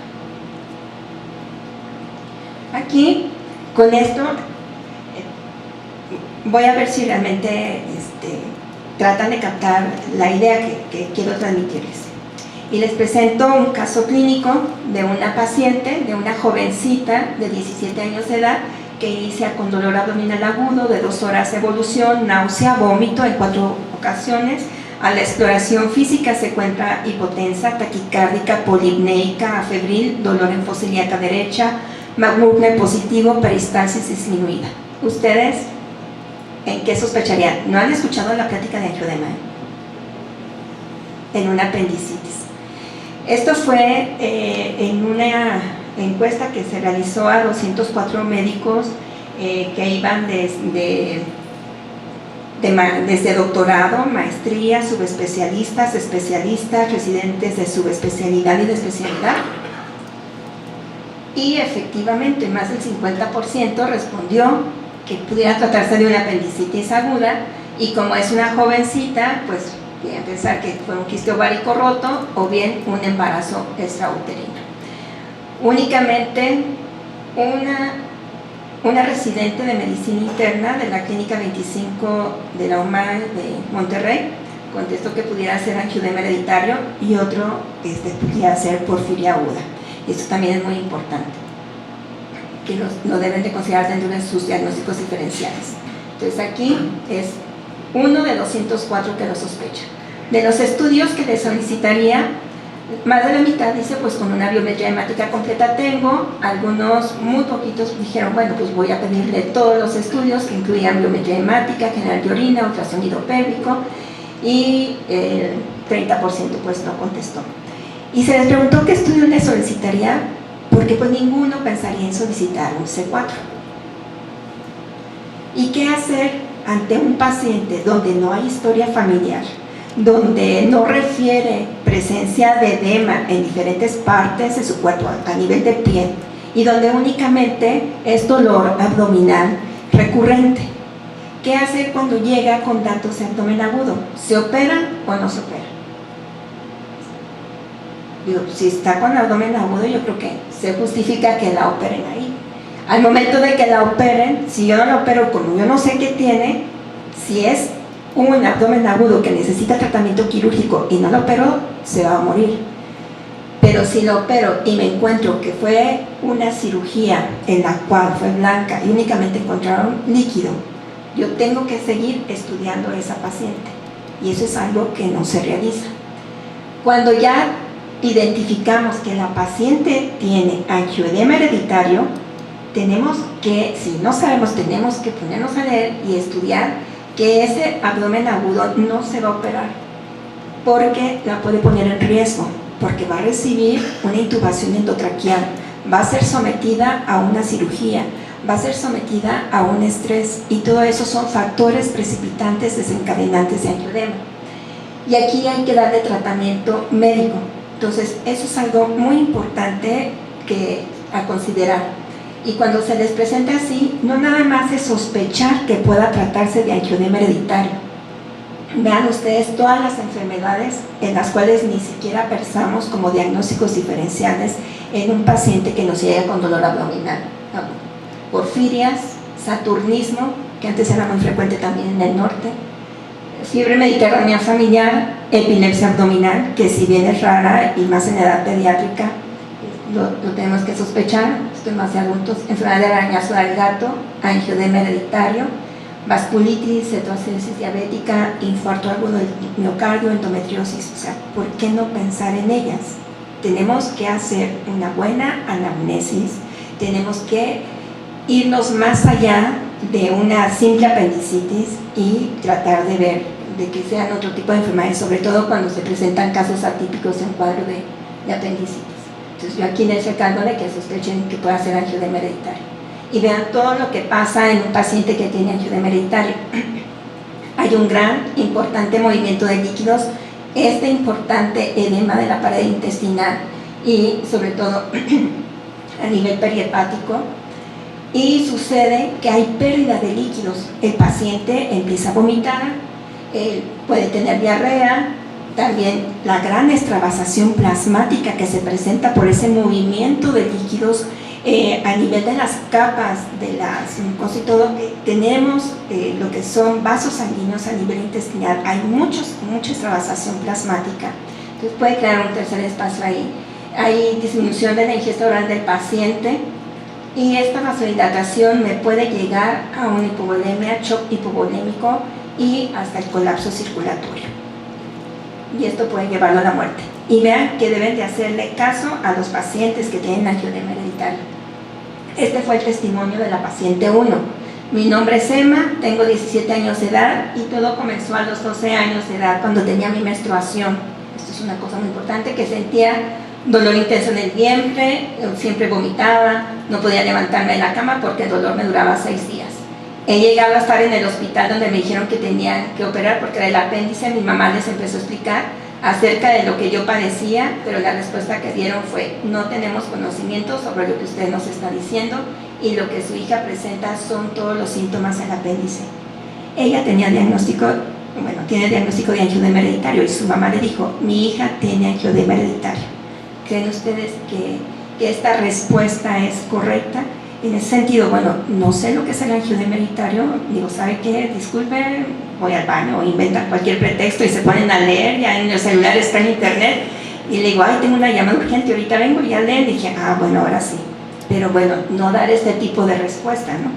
Aquí, con esto, voy a ver si realmente tratan de captar la idea que quiero transmitirles. Y les presento un caso clínico de una paciente, de una jovencita de 17 años de edad, que inicia con dolor abdominal agudo de 2 horas de evolución, náusea, vómito en 4 ocasiones. A la exploración física se encuentra hipotensa, taquicárdica, polipneica, afebril, dolor en fosa ilíaca derecha, McMurray positivo, peristalsis disminuida. ¿Ustedes en qué sospecharían? ¿No han escuchado la plática de angioedema? En una apendicitis. Esto fue en una encuesta que se realizó a 204 médicos que iban desde doctorado, maestría, subespecialistas, especialistas, residentes de subespecialidad y de especialidad. Y efectivamente más del 50% respondió que pudiera tratarse de una apendicitis aguda, y como es una jovencita, pues podrían pensar que fue un quiste ovárico roto o bien un embarazo extrauterino. Únicamente una residente de medicina interna de la clínica 25 de la UMA de Monterrey contestó que pudiera ser angioedema hereditario, y otro pudiera ser porfiria aguda. Esto también es muy importante, que lo deben de considerar dentro de sus diagnósticos diferenciales. Entonces aquí es uno de 204 que lo sospecha. De los estudios que le solicitaría, más de la mitad dice pues con una biometría hemática completa tengo. Algunos, muy poquitos, dijeron bueno, pues voy a pedirle todos los estudios que incluían biometría hemática, general de orina, ultrasonido pélvico, y el 30% pues no contestó. Y se les preguntó qué estudio le solicitaría, porque pues ninguno pensaría en solicitar un C4. ¿Y qué hacer ante un paciente donde no hay historia familiar, donde no refiere presencia de edema en diferentes partes de su cuerpo a nivel de piel, y donde únicamente es dolor abdominal recurrente? ¿Qué hacer cuando llega con datos de abdomen agudo? ¿Se opera o no se opera? Digo, si está con abdomen agudo, yo creo que se justifica que la operen ahí. Al momento de que la operen, si yo no la opero, como yo no sé qué tiene, si es un abdomen agudo que necesita tratamiento quirúrgico y no lo opero, se va a morir. Pero si lo opero y me encuentro que fue una cirugía en la cual fue blanca y únicamente encontraron líquido, yo tengo que seguir estudiando a esa paciente, y eso es algo que no se realiza. Cuando ya identificamos que la paciente tiene angioedema hereditario, tenemos que, si no sabemos, tenemos que ponernos a leer y estudiar que ese abdomen agudo no se va a operar, porque la puede poner en riesgo, porque va a recibir una intubación endotraqueal, va a ser sometida a una cirugía, va a ser sometida a un estrés, y todo eso son factores precipitantes desencadenantes de angioedema. Y aquí hay que darle tratamiento médico. Entonces, eso es algo muy importante a considerar. Y cuando se les presenta así, no nada más es sospechar que pueda tratarse de angioedema hereditario. Vean ustedes todas las enfermedades en las cuales ni siquiera pensamos como diagnósticos diferenciales en un paciente que nos llega con dolor abdominal. Porfirias, saturnismo, que antes era muy frecuente también en el norte, fiebre mediterránea familiar, epilepsia abdominal, que si bien es rara y más en edad pediátrica, lo tenemos que sospechar, esto es más de adultos, enfermedad de arañazo del gato, angioedema hereditario, vasculitis, cetoacidosis diabética, infarto agudo del miocardio, endometriosis. O sea, ¿por qué no pensar en ellas? Tenemos que hacer una buena anamnesis, tenemos que irnos más allá de una simple apendicitis y tratar de ver de que sean otro tipo de enfermedades, sobre todo cuando se presentan casos atípicos en cuadro de apendicitis. Entonces yo aquí les recalco de que sospechen que pueda ser angioedema hereditario. Y vean todo lo que pasa en un paciente que tiene angioedema hereditario. Hay un gran, importante movimiento de líquidos, importante edema de la pared intestinal y sobre todo a nivel perihepático, y sucede que hay pérdida de líquidos. El paciente empieza a vomitar, puede tener diarrea, también la gran extravasación plasmática que se presenta por ese movimiento de líquidos a nivel de las capas de las mucosas y todo. Tenemos lo que son vasos sanguíneos a nivel intestinal, hay mucha extravasación plasmática, entonces puede crear un tercer espacio ahí. Hay disminución de la ingesta oral del paciente, y esta vasodilatación me puede llegar a una hipovolemia, shock hipovolémico y hasta el colapso circulatorio. Y esto puede llevarlo a la muerte. Y vean que deben de hacerle caso a los pacientes que tienen angioedema hereditario. Este fue el testimonio de la paciente 1. Mi nombre es Emma, tengo 17 años de edad y todo comenzó a los 12 años de edad cuando tenía mi menstruación. Esto es una cosa muy importante, que sentía dolor intenso en el vientre, siempre vomitaba, no podía levantarme de la cama porque el dolor me duraba 6 días. He llegado a estar en el hospital donde me dijeron que tenían que operar porque era el apéndice. Mi mamá les empezó a explicar acerca de lo que yo padecía, pero la respuesta que dieron fue: no tenemos conocimiento sobre lo que usted nos está diciendo, y lo que su hija presenta son todos los síntomas del apéndice. Ella tenía diagnóstico, tiene diagnóstico de angioedema hereditario, y su mamá le dijo: mi hija tiene angioedema hereditario. ¿Creen ustedes que esta respuesta es correcta? En ese sentido, no sé lo que es el angioedema hereditario, digo, ¿sabe qué? Disculpe, voy al baño, o inventan cualquier pretexto y se ponen a leer, ya en el celular está en internet, y le digo: ay, tengo una llamada urgente, ahorita vengo, y ya leen, y dije: ahora sí. Pero no dar este tipo de respuesta, ¿no?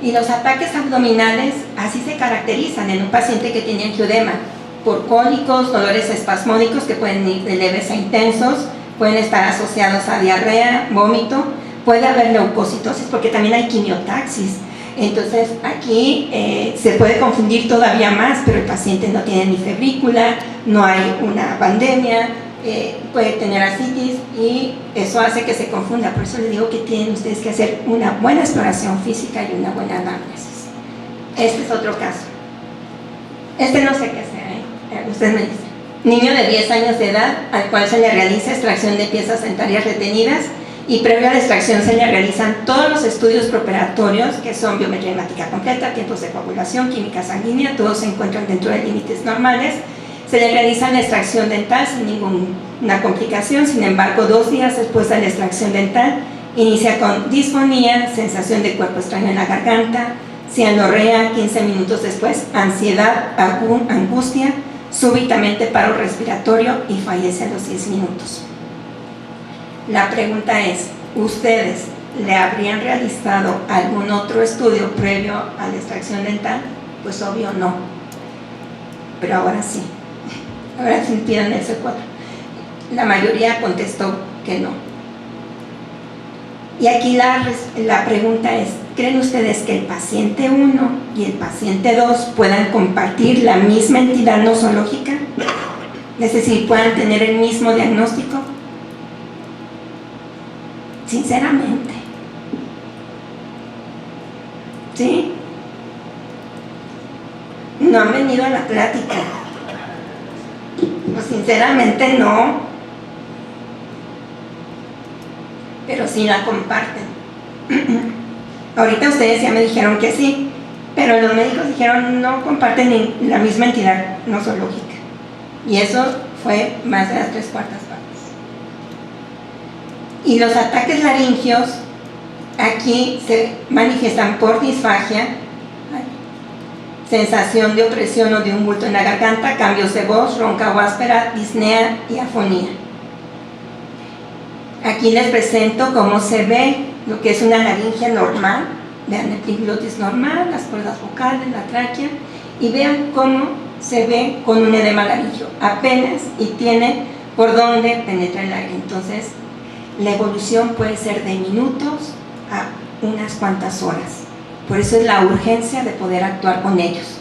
Y los ataques abdominales así se caracterizan en un paciente que tiene angioedema, por cólicos, dolores espasmódicos que pueden ir de leves a intensos, pueden estar asociados a diarrea, vómito, puede haber leucocitosis porque también hay quimiotaxis. Entonces aquí se puede confundir todavía más, pero el paciente no tiene ni febrícula, no hay una pandemia, puede tener ascitis, y eso hace que se confunda. Por eso les digo que tienen ustedes que hacer una buena exploración física y una buena análisis. Este es otro caso. No sé qué sea, usted me dice. Niño de 10 años de edad al cual se le realiza extracción de piezas dentarias retenidas, y previo a la extracción se le realizan todos los estudios preoperatorios, que son biometría hemática completa, tiempos de coagulación, química sanguínea, todos se encuentran dentro de límites normales. Se le realiza la extracción dental sin ninguna complicación. Sin embargo, 2 días después de la extracción dental inicia con disfonía, sensación de cuerpo extraño en la garganta, cianorrea. 15 minutos después, ansiedad, angustia, súbitamente paro respiratorio, y fallece a los 10 minutos. La pregunta es: ¿ustedes le habrían realizado algún otro estudio previo a la extracción dental? Pues obvio no, pero ahora sí. Ahora sí tienen el C4. La mayoría contestó que no. Y aquí la pregunta es: ¿creen ustedes que el paciente 1 y el paciente 2 puedan compartir la misma entidad nosológica? Es decir, ¿puedan tener el mismo diagnóstico? Sinceramente, ¿Sí? No han venido a la plática. Pues sinceramente no. Pero sí la comparten. Ahorita ustedes ya me dijeron que sí, pero los médicos dijeron no comparten la misma entidad nosológica. Y eso fue más de las 3/4 partes. Y los ataques laringios aquí se manifiestan por disfagia, sensación de opresión o de un bulto en la garganta, cambios de voz, ronca o áspera, disnea y afonía. Aquí les presento cómo se ve lo que es una laringe normal. Vean el epiglotis normal, las cuerdas vocales, la tráquea, y vean cómo se ve con un edema laringio, apenas, y tiene por dónde penetra el aire. Entonces, la evolución puede ser de minutos a unas cuantas horas. Por eso es la urgencia de poder actuar con ellos.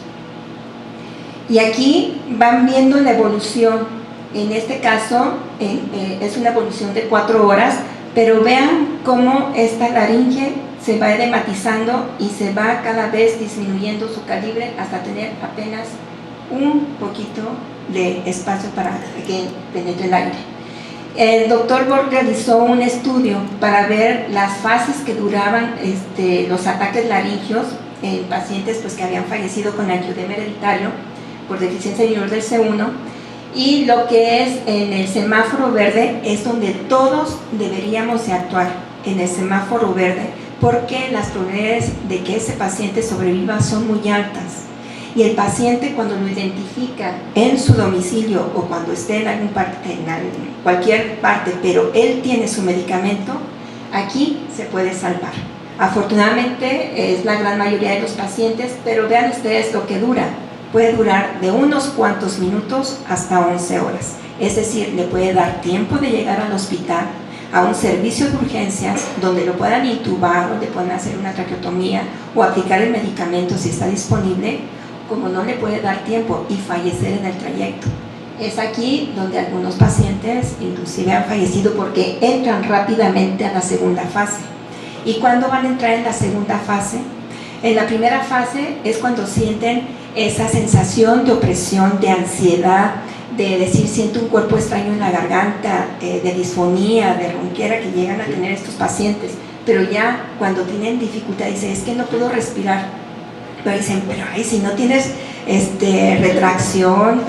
Y aquí van viendo la evolución. En este caso es una evolución de 4 horas, pero vean cómo esta laringe se va edematizando y se va cada vez disminuyendo su calibre hasta tener apenas un poquito de espacio para que penetre el aire. El doctor Borg realizó un estudio para ver las fases que duraban los ataques laringios en pacientes pues, que habían fallecido con angioedema hereditario por deficiencia inhibidor del C1, y lo que es en el semáforo verde es donde todos deberíamos de actuar, en el semáforo verde, porque las probabilidades de que ese paciente sobreviva son muy altas. Y el paciente, cuando lo identifica en su domicilio o cuando esté en cualquier parte, pero él tiene su medicamento, aquí se puede salvar. Afortunadamente es la gran mayoría de los pacientes, pero vean ustedes lo que dura. Puede durar de unos cuantos minutos hasta 11 horas. Es decir, le puede dar tiempo de llegar al hospital, a un servicio de urgencias donde lo puedan intubar o le puedan hacer una traqueotomía o aplicar el medicamento si está disponible, como no le puede dar tiempo y fallecer en el trayecto. Es aquí donde algunos pacientes inclusive han fallecido porque entran rápidamente a la segunda fase. ¿Y cuándo van a entrar en la segunda fase? En la primera fase es cuando sienten esa sensación de opresión, de ansiedad, de decir siento un cuerpo extraño en la garganta, de disfonía, de ronquera que llegan a tener estos pacientes, pero ya cuando tienen dificultad dicen es que no puedo respirar, pero dicen pero ay, si no tienes retracción,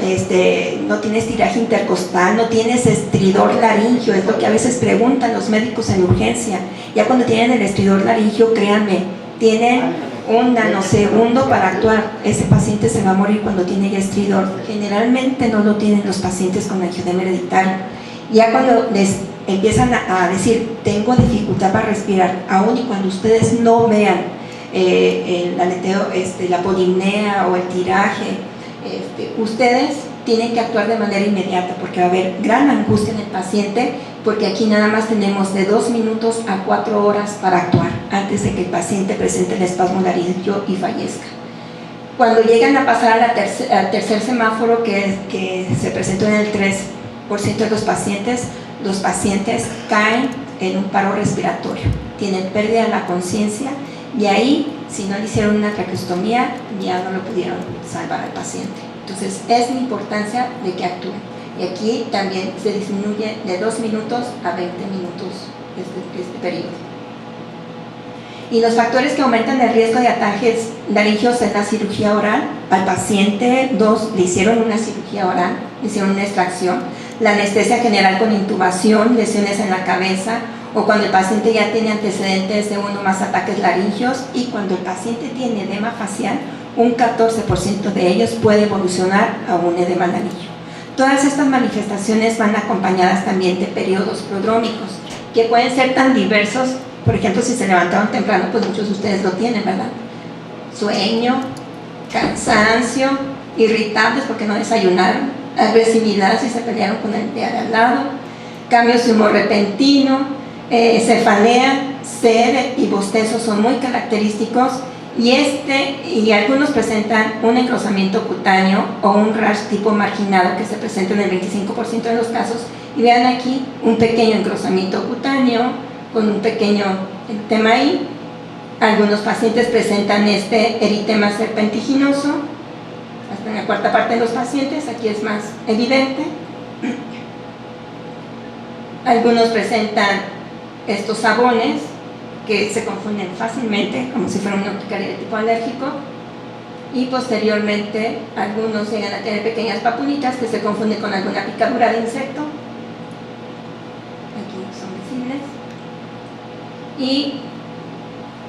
no tienes tiraje intercostal, no tienes estridor laringio, es lo que a veces preguntan los médicos en urgencia. Ya cuando tienen el estridor laringio, créanme, tienen un nanosegundo para actuar. Ese paciente se va a morir cuando tiene ya estridor. Generalmente no lo tienen los pacientes con angioedema hereditario. Ya cuando les empiezan a decir tengo dificultad para respirar, aún y cuando ustedes no vean el aleteo, la polipnea o el tiraje, ustedes tienen que actuar de manera inmediata porque va a haber gran angustia en el paciente, porque aquí nada más tenemos de 2 minutos a 4 horas para actuar antes de que el paciente presente el espasmo laringio y fallezca. Cuando llegan a pasar al tercer semáforo, que se presentó en el 3% de los pacientes caen en un paro respiratorio, tienen pérdida de la conciencia, y ahí, si no le hicieron una traqueostomía, ya no lo pudieron salvar al paciente. Entonces, es la importancia de que actúen. Y aquí también se disminuye de 2 minutos a 20 minutos este periodo. Y los factores que aumentan el riesgo de ataques laringios es la cirugía oral. Al paciente 2 le hicieron una cirugía oral, le hicieron una extracción, la anestesia general con intubación, lesiones en la cabeza, o cuando el paciente ya tiene antecedentes de 1 o más ataques laringios, y cuando el paciente tiene edema facial, un 14% de ellos puede evolucionar a un edema laringio. Todas estas manifestaciones van acompañadas también de periodos prodrómicos, que pueden ser tan diversos. Por ejemplo, si se levantaron temprano, pues muchos de ustedes lo tienen, ¿verdad? Sueño, cansancio, irritables porque no desayunaron, agresividad si se pelearon con el de al lado, cambios de humor repentino, cefalea, sed y bostezo son muy característicos, y algunos presentan un engrosamiento cutáneo o un rash tipo marginado que se presenta en el 25% de los casos. Y vean aquí un pequeño engrosamiento cutáneo con un pequeño tema ahí, Algunos pacientes presentan este eritema serpentiginoso, hasta en la cuarta parte de los pacientes, aquí es más evidente. Algunos presentan estos sabones que se confunden fácilmente, como si fuera una urticaria de tipo alérgico, y posteriormente algunos llegan a tener pequeñas papulitas que se confunden con alguna picadura de insecto. Aquí son visibles. Y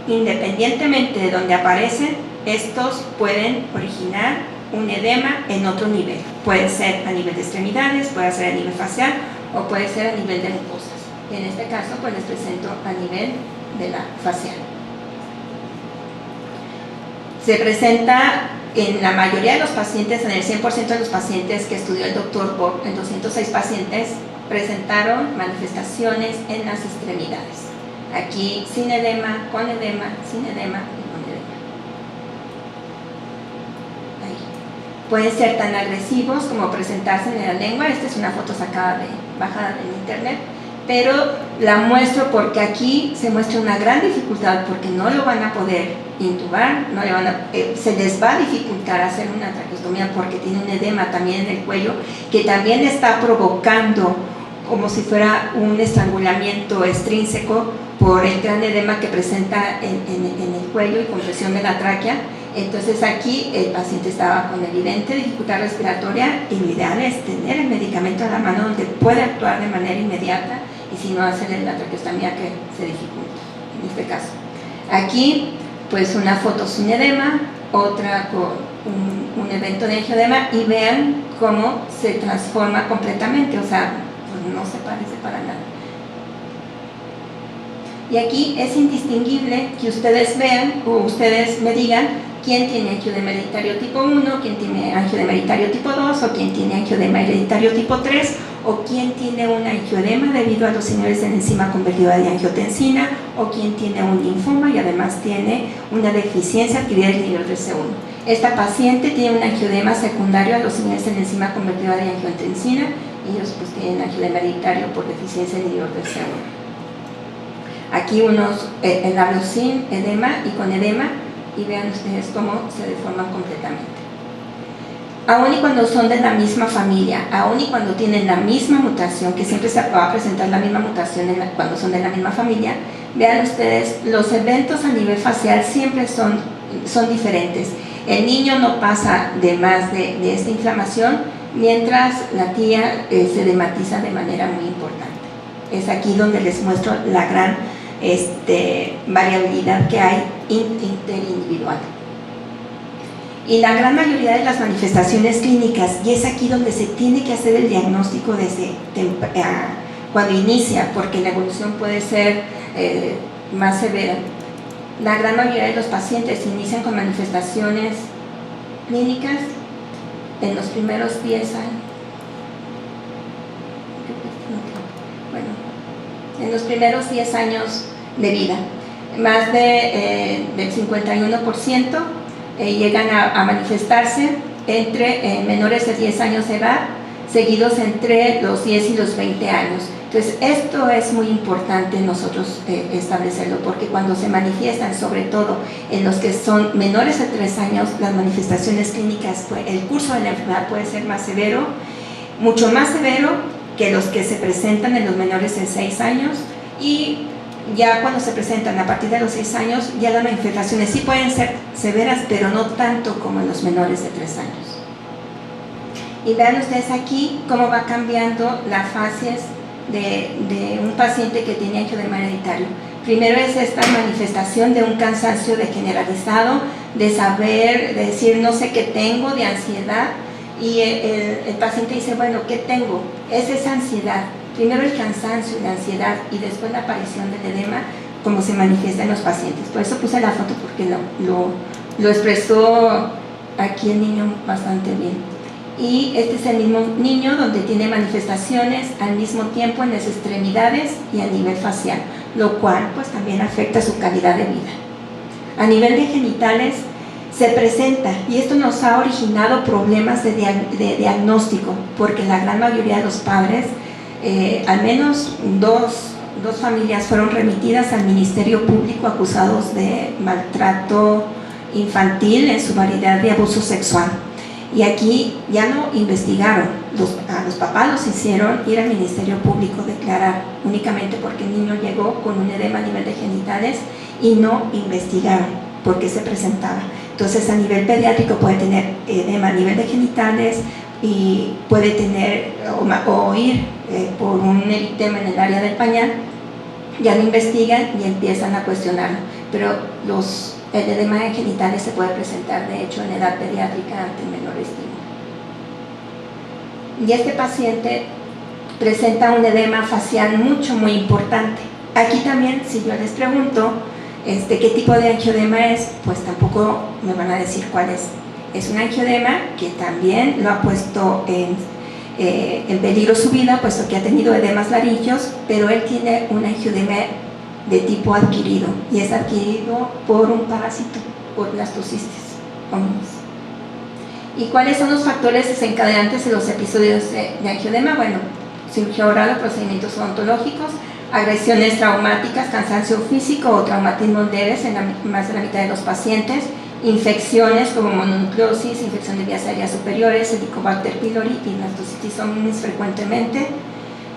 independientemente de donde aparecen, estos pueden originar un edema en otro nivel. Puede ser a nivel de extremidades, puede ser a nivel facial o puede ser a nivel de mucosas. En este caso, pues les presento a nivel de la facial. Se presenta en la mayoría de los pacientes, en el 100% de los pacientes que estudió el doctor Bob, en 206 pacientes presentaron manifestaciones en las extremidades. Aquí sin edema, con edema, sin edema y con edema. Ahí. Pueden ser tan agresivos como presentarse en la lengua. Esta es una foto bajada en internet, pero la muestro porque aquí se muestra una gran dificultad porque no lo van a poder intubar, se les va a dificultar hacer una traqueostomía porque tiene un edema también en el cuello que también está provocando como si fuera un estrangulamiento extrínseco por el gran edema que presenta en el cuello y compresión de la tráquea. Entonces aquí el paciente estaba con evidente dificultad respiratoria y lo ideal es tener el medicamento a la mano donde puede actuar de manera inmediata y si no hacerle la traqueostomía que se dificulta en este caso. Aquí pues una foto sin edema, otra con un evento de angioedema y vean cómo se transforma completamente, o sea, pues no se parece para nada. Y aquí es indistinguible que ustedes vean o ustedes me digan quién tiene angioedema hereditario tipo 1, quién tiene angioedema hereditario tipo 2 o quién tiene angioedema hereditario tipo 3 o quién tiene un angioedema debido a los señores de la enzima convertida de angiotensina o quién tiene un linfoma y además tiene una deficiencia adquirida del inhibidor del C1. Esta paciente tiene un angioedema secundario a los señores de la enzima convertida de angiotensina y ellos pues tienen angioedema hereditario por deficiencia del inhibidor del C1. Aquí unos el labio sin edema y con edema y vean ustedes cómo se deforman completamente. Aún y cuando son de la misma familia, aún y cuando tienen la misma mutación, que siempre se va a presentar la misma mutación cuando son de la misma familia, vean ustedes, los eventos a nivel facial siempre son diferentes. El niño no pasa de más de esta inflamación, mientras la tía se dermatiza de manera muy importante. Es aquí donde les muestro la gran variabilidad que hay interindividual. Y la gran mayoría de las manifestaciones clínicas, y es aquí donde se tiene que hacer el diagnóstico desde cuando inicia, porque la evolución puede ser más severa. La gran mayoría de los pacientes inician con manifestaciones clínicas en los primeros 10 años. En los primeros 10 años de vida. Más del 51% llegan a manifestarse entre menores de 10 años de edad, seguidos entre los 10 y los 20 años. Entonces, esto es muy importante nosotros establecerlo, porque cuando se manifiestan, sobre todo en los que son menores de 3 años, las manifestaciones clínicas, el curso de la enfermedad puede ser más severo, mucho más severo que los que se presentan en los menores de 6 años, y ya cuando se presentan a partir de los 6 años, ya las manifestaciones sí pueden ser severas, pero no tanto como en los menores de 3 años. Y vean ustedes aquí cómo va cambiando las fases de un paciente que tiene angioedema hereditario. Primero es esta manifestación de un cansancio generalizado, de saber, de decir no sé qué tengo, de ansiedad, y el paciente dice, bueno, ¿qué tengo? Es esa ansiedad. Primero el cansancio, la ansiedad y después la aparición del edema, como se manifiesta en los pacientes. Por eso puse la foto porque lo expresó aquí el niño bastante bien. Y este es el mismo niño donde tiene manifestaciones al mismo tiempo en las extremidades y a nivel facial, lo cual pues también afecta su calidad de vida. A nivel de genitales se presenta, y esto nos ha originado problemas de diagnóstico, porque la gran mayoría de los padres, al menos 2 dos familias fueron remitidas al Ministerio Público acusados de maltrato infantil en su variedad de abuso sexual. Y aquí ya no investigaron, a los papás los hicieron ir al Ministerio Público a declarar, únicamente porque el niño llegó con un edema a nivel de genitales y no investigaron por qué se presentaba. Entonces, a nivel pediátrico puede tener edema a nivel de genitales y puede tener o ir por un eritema en el área del pañal. Ya lo investigan y empiezan a cuestionarlo, pero el edema de genitales se puede presentar, de hecho, en edad pediátrica ante el menor estímulo. Y este paciente presenta un edema facial muy importante. Aquí también, si yo les pregunto qué tipo de angioedema es, pues tampoco me van a decir cuál es. Es un angioedema que también lo ha puesto en peligro su vida, puesto que ha tenido edemas laringeos, pero él tiene un angioedema de tipo adquirido, y es adquirido por un parásito, por blastocistis comunes. ¿Y cuáles son los factores desencadenantes de los episodios de angioedema? Bueno, cirugía oral o procedimientos odontológicos, agresiones traumáticas, cansancio físico o traumatismos leves en más de la mitad de los pacientes, infecciones como mononucleosis, infección de vías aéreas superiores, Helicobacter pylori y blastocitis hominis frecuentemente,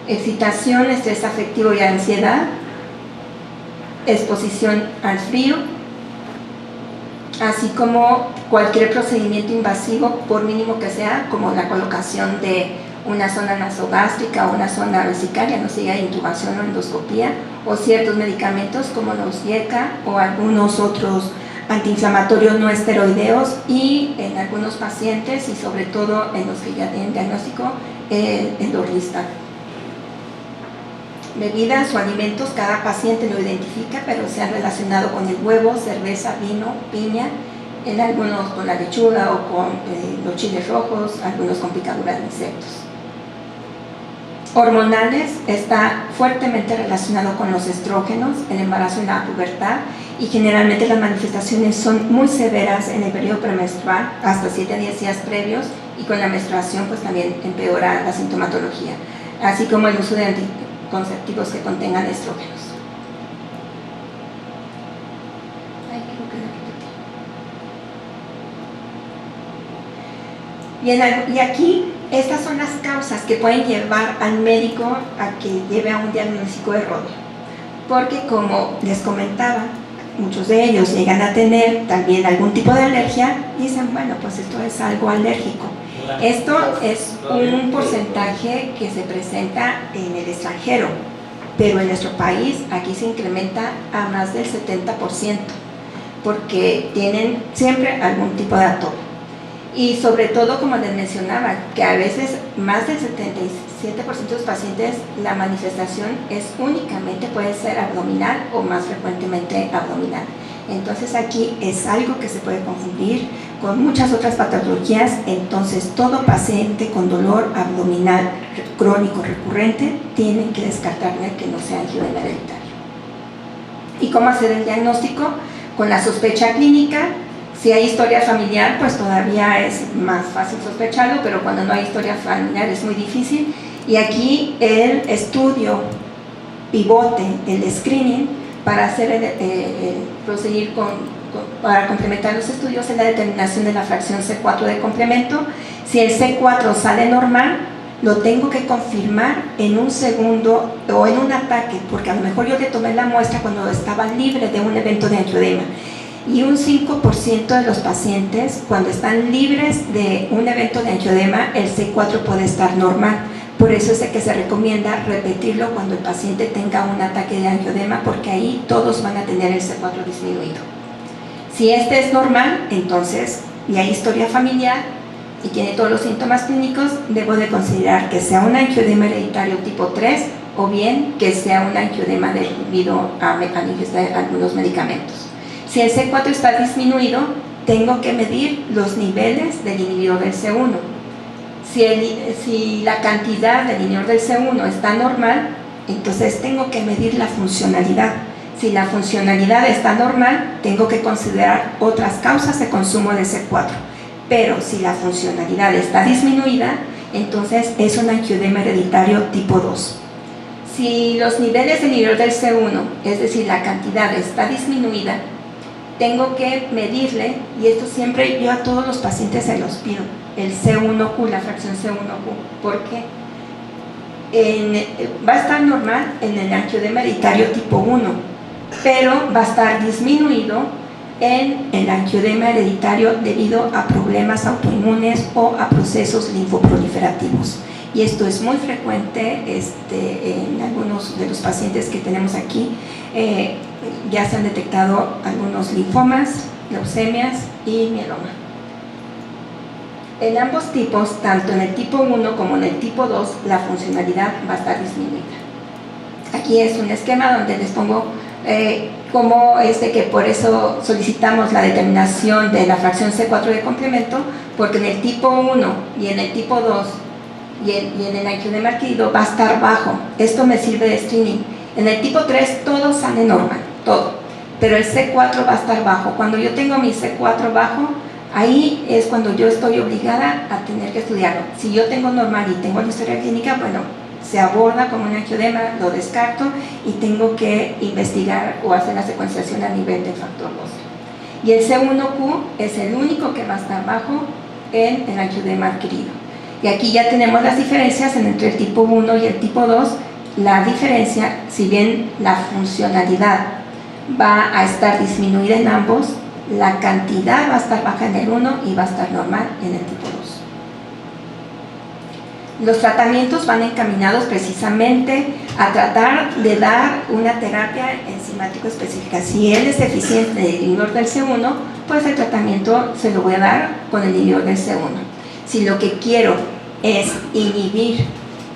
excitación, estrés afectivo y ansiedad, exposición al frío, así como cualquier procedimiento invasivo, por mínimo que sea, como la colocación de una zona nasogástrica o una zona vesicaria, no siga intubación o endoscopía, o ciertos medicamentos como los IECA o algunos otros antiinflamatorios no esteroideos, y en algunos pacientes, y sobre todo en los que ya tienen diagnóstico, el Orlistat. Bebidas o alimentos, cada paciente lo identifica, pero se han relacionado con el huevo, cerveza, vino, piña, en algunos con la lechuga o con los chiles rojos, algunos con picaduras de insectos. Hormonales, está fuertemente relacionado con los estrógenos, el embarazo y la pubertad, y generalmente las manifestaciones son muy severas en el periodo premenstrual, hasta 7 a 10 días previos, y con la menstruación pues también empeora la sintomatología, así como el uso de anticonceptivos que contengan estrógenos. Bien, y aquí estas son las causas que pueden llevar al médico a que lleve a un diagnóstico erróneo, porque como les comentaba, muchos de ellos llegan a tener también algún tipo de alergia y dicen, bueno, pues esto es algo alérgico. Esto es un porcentaje que se presenta en el extranjero, pero en nuestro país aquí se incrementa a más del 70%, porque tienen siempre algún tipo de atópico. Y sobre todo, como les mencionaba, que a veces más del 77% de los pacientes la manifestación es únicamente, puede ser abdominal o más frecuentemente abdominal. Entonces aquí es algo que se puede confundir con muchas otras patologías. Entonces todo paciente con dolor abdominal crónico recurrente tiene que descartarle que no sea angioedema hereditario. ¿Y cómo hacer el diagnóstico? Con la sospecha clínica. Si hay historia familiar, pues todavía es más fácil sospecharlo, pero cuando no hay historia familiar es muy difícil. Y aquí el estudio pivote, el screening, para hacer proseguir para complementar los estudios, es la determinación de la fracción C4 de complemento. Si el C4 sale normal, lo tengo que confirmar en un segundo o en un ataque, porque a lo mejor yo le tomé la muestra cuando estaba libre de un evento de angioedema. Y un 5% de los pacientes, cuando están libres de un evento de angioedema, el C4 puede estar normal. Por eso es que se recomienda repetirlo cuando el paciente tenga un ataque de angioedema, porque ahí todos van a tener el C4 disminuido. Si este es normal, entonces, y hay historia familiar y tiene todos los síntomas clínicos, debo de considerar que sea un angioedema hereditario tipo 3 o bien que sea un angioedema debido a mecanismos de algunos medicamentos. Si el C4 está disminuido, tengo que medir los niveles del inhibidor del C1. Si la cantidad del inhibidor del C1 está normal, entonces tengo que medir la funcionalidad. Si la funcionalidad está normal, tengo que considerar otras causas de consumo de C4. Pero si la funcionalidad está disminuida, entonces es un angioedema hereditario tipo 2. Si los niveles de inhibidor del C1, es decir, la cantidad está disminuida, tengo que medirle, y esto siempre yo a todos los pacientes se los pido, el C1Q, la fracción C1Q. ¿Por qué? Va a estar normal en el angioedema hereditario tipo 1, pero va a estar disminuido en el angioedema hereditario debido a problemas autoinmunes o a procesos linfoproliferativos. Y esto es muy frecuente en algunos de los pacientes que tenemos aquí. Ya se han detectado algunos linfomas, leucemias y mieloma. En ambos tipos, tanto en el tipo 1 como en el tipo 2, la funcionalidad va a estar disminuida. Aquí es un esquema donde les pongo cómo es de que por eso solicitamos la determinación de la fracción C4 de complemento, porque en el tipo 1 y en el tipo 2 y en el angioedema adquirido va a estar bajo. Esto me sirve de screening. En el tipo 3 todo sale normal, todo, pero el C4 va a estar bajo. Cuando yo tengo mi C4 bajo, ahí es cuando yo estoy obligada a tener que estudiarlo. Si yo tengo normal y tengo la historia clínica, bueno, se aborda como un angioedema, lo descarto y tengo que investigar o hacer la secuenciación a nivel del factor 12. Y el C1Q es el único que va a estar bajo en el angioedema adquirido. Y aquí ya tenemos las diferencias entre el tipo 1 y el tipo 2. La diferencia, si bien la funcionalidad va a estar disminuida en ambos, la cantidad va a estar baja en el 1 y va a estar normal en el tipo 2. Los tratamientos van encaminados precisamente a tratar de dar una terapia enzimático específica. Si él es deficiente del inhibidor del C1, pues el tratamiento se lo voy a dar con el inhibidor del C1. Si lo que quiero es inhibir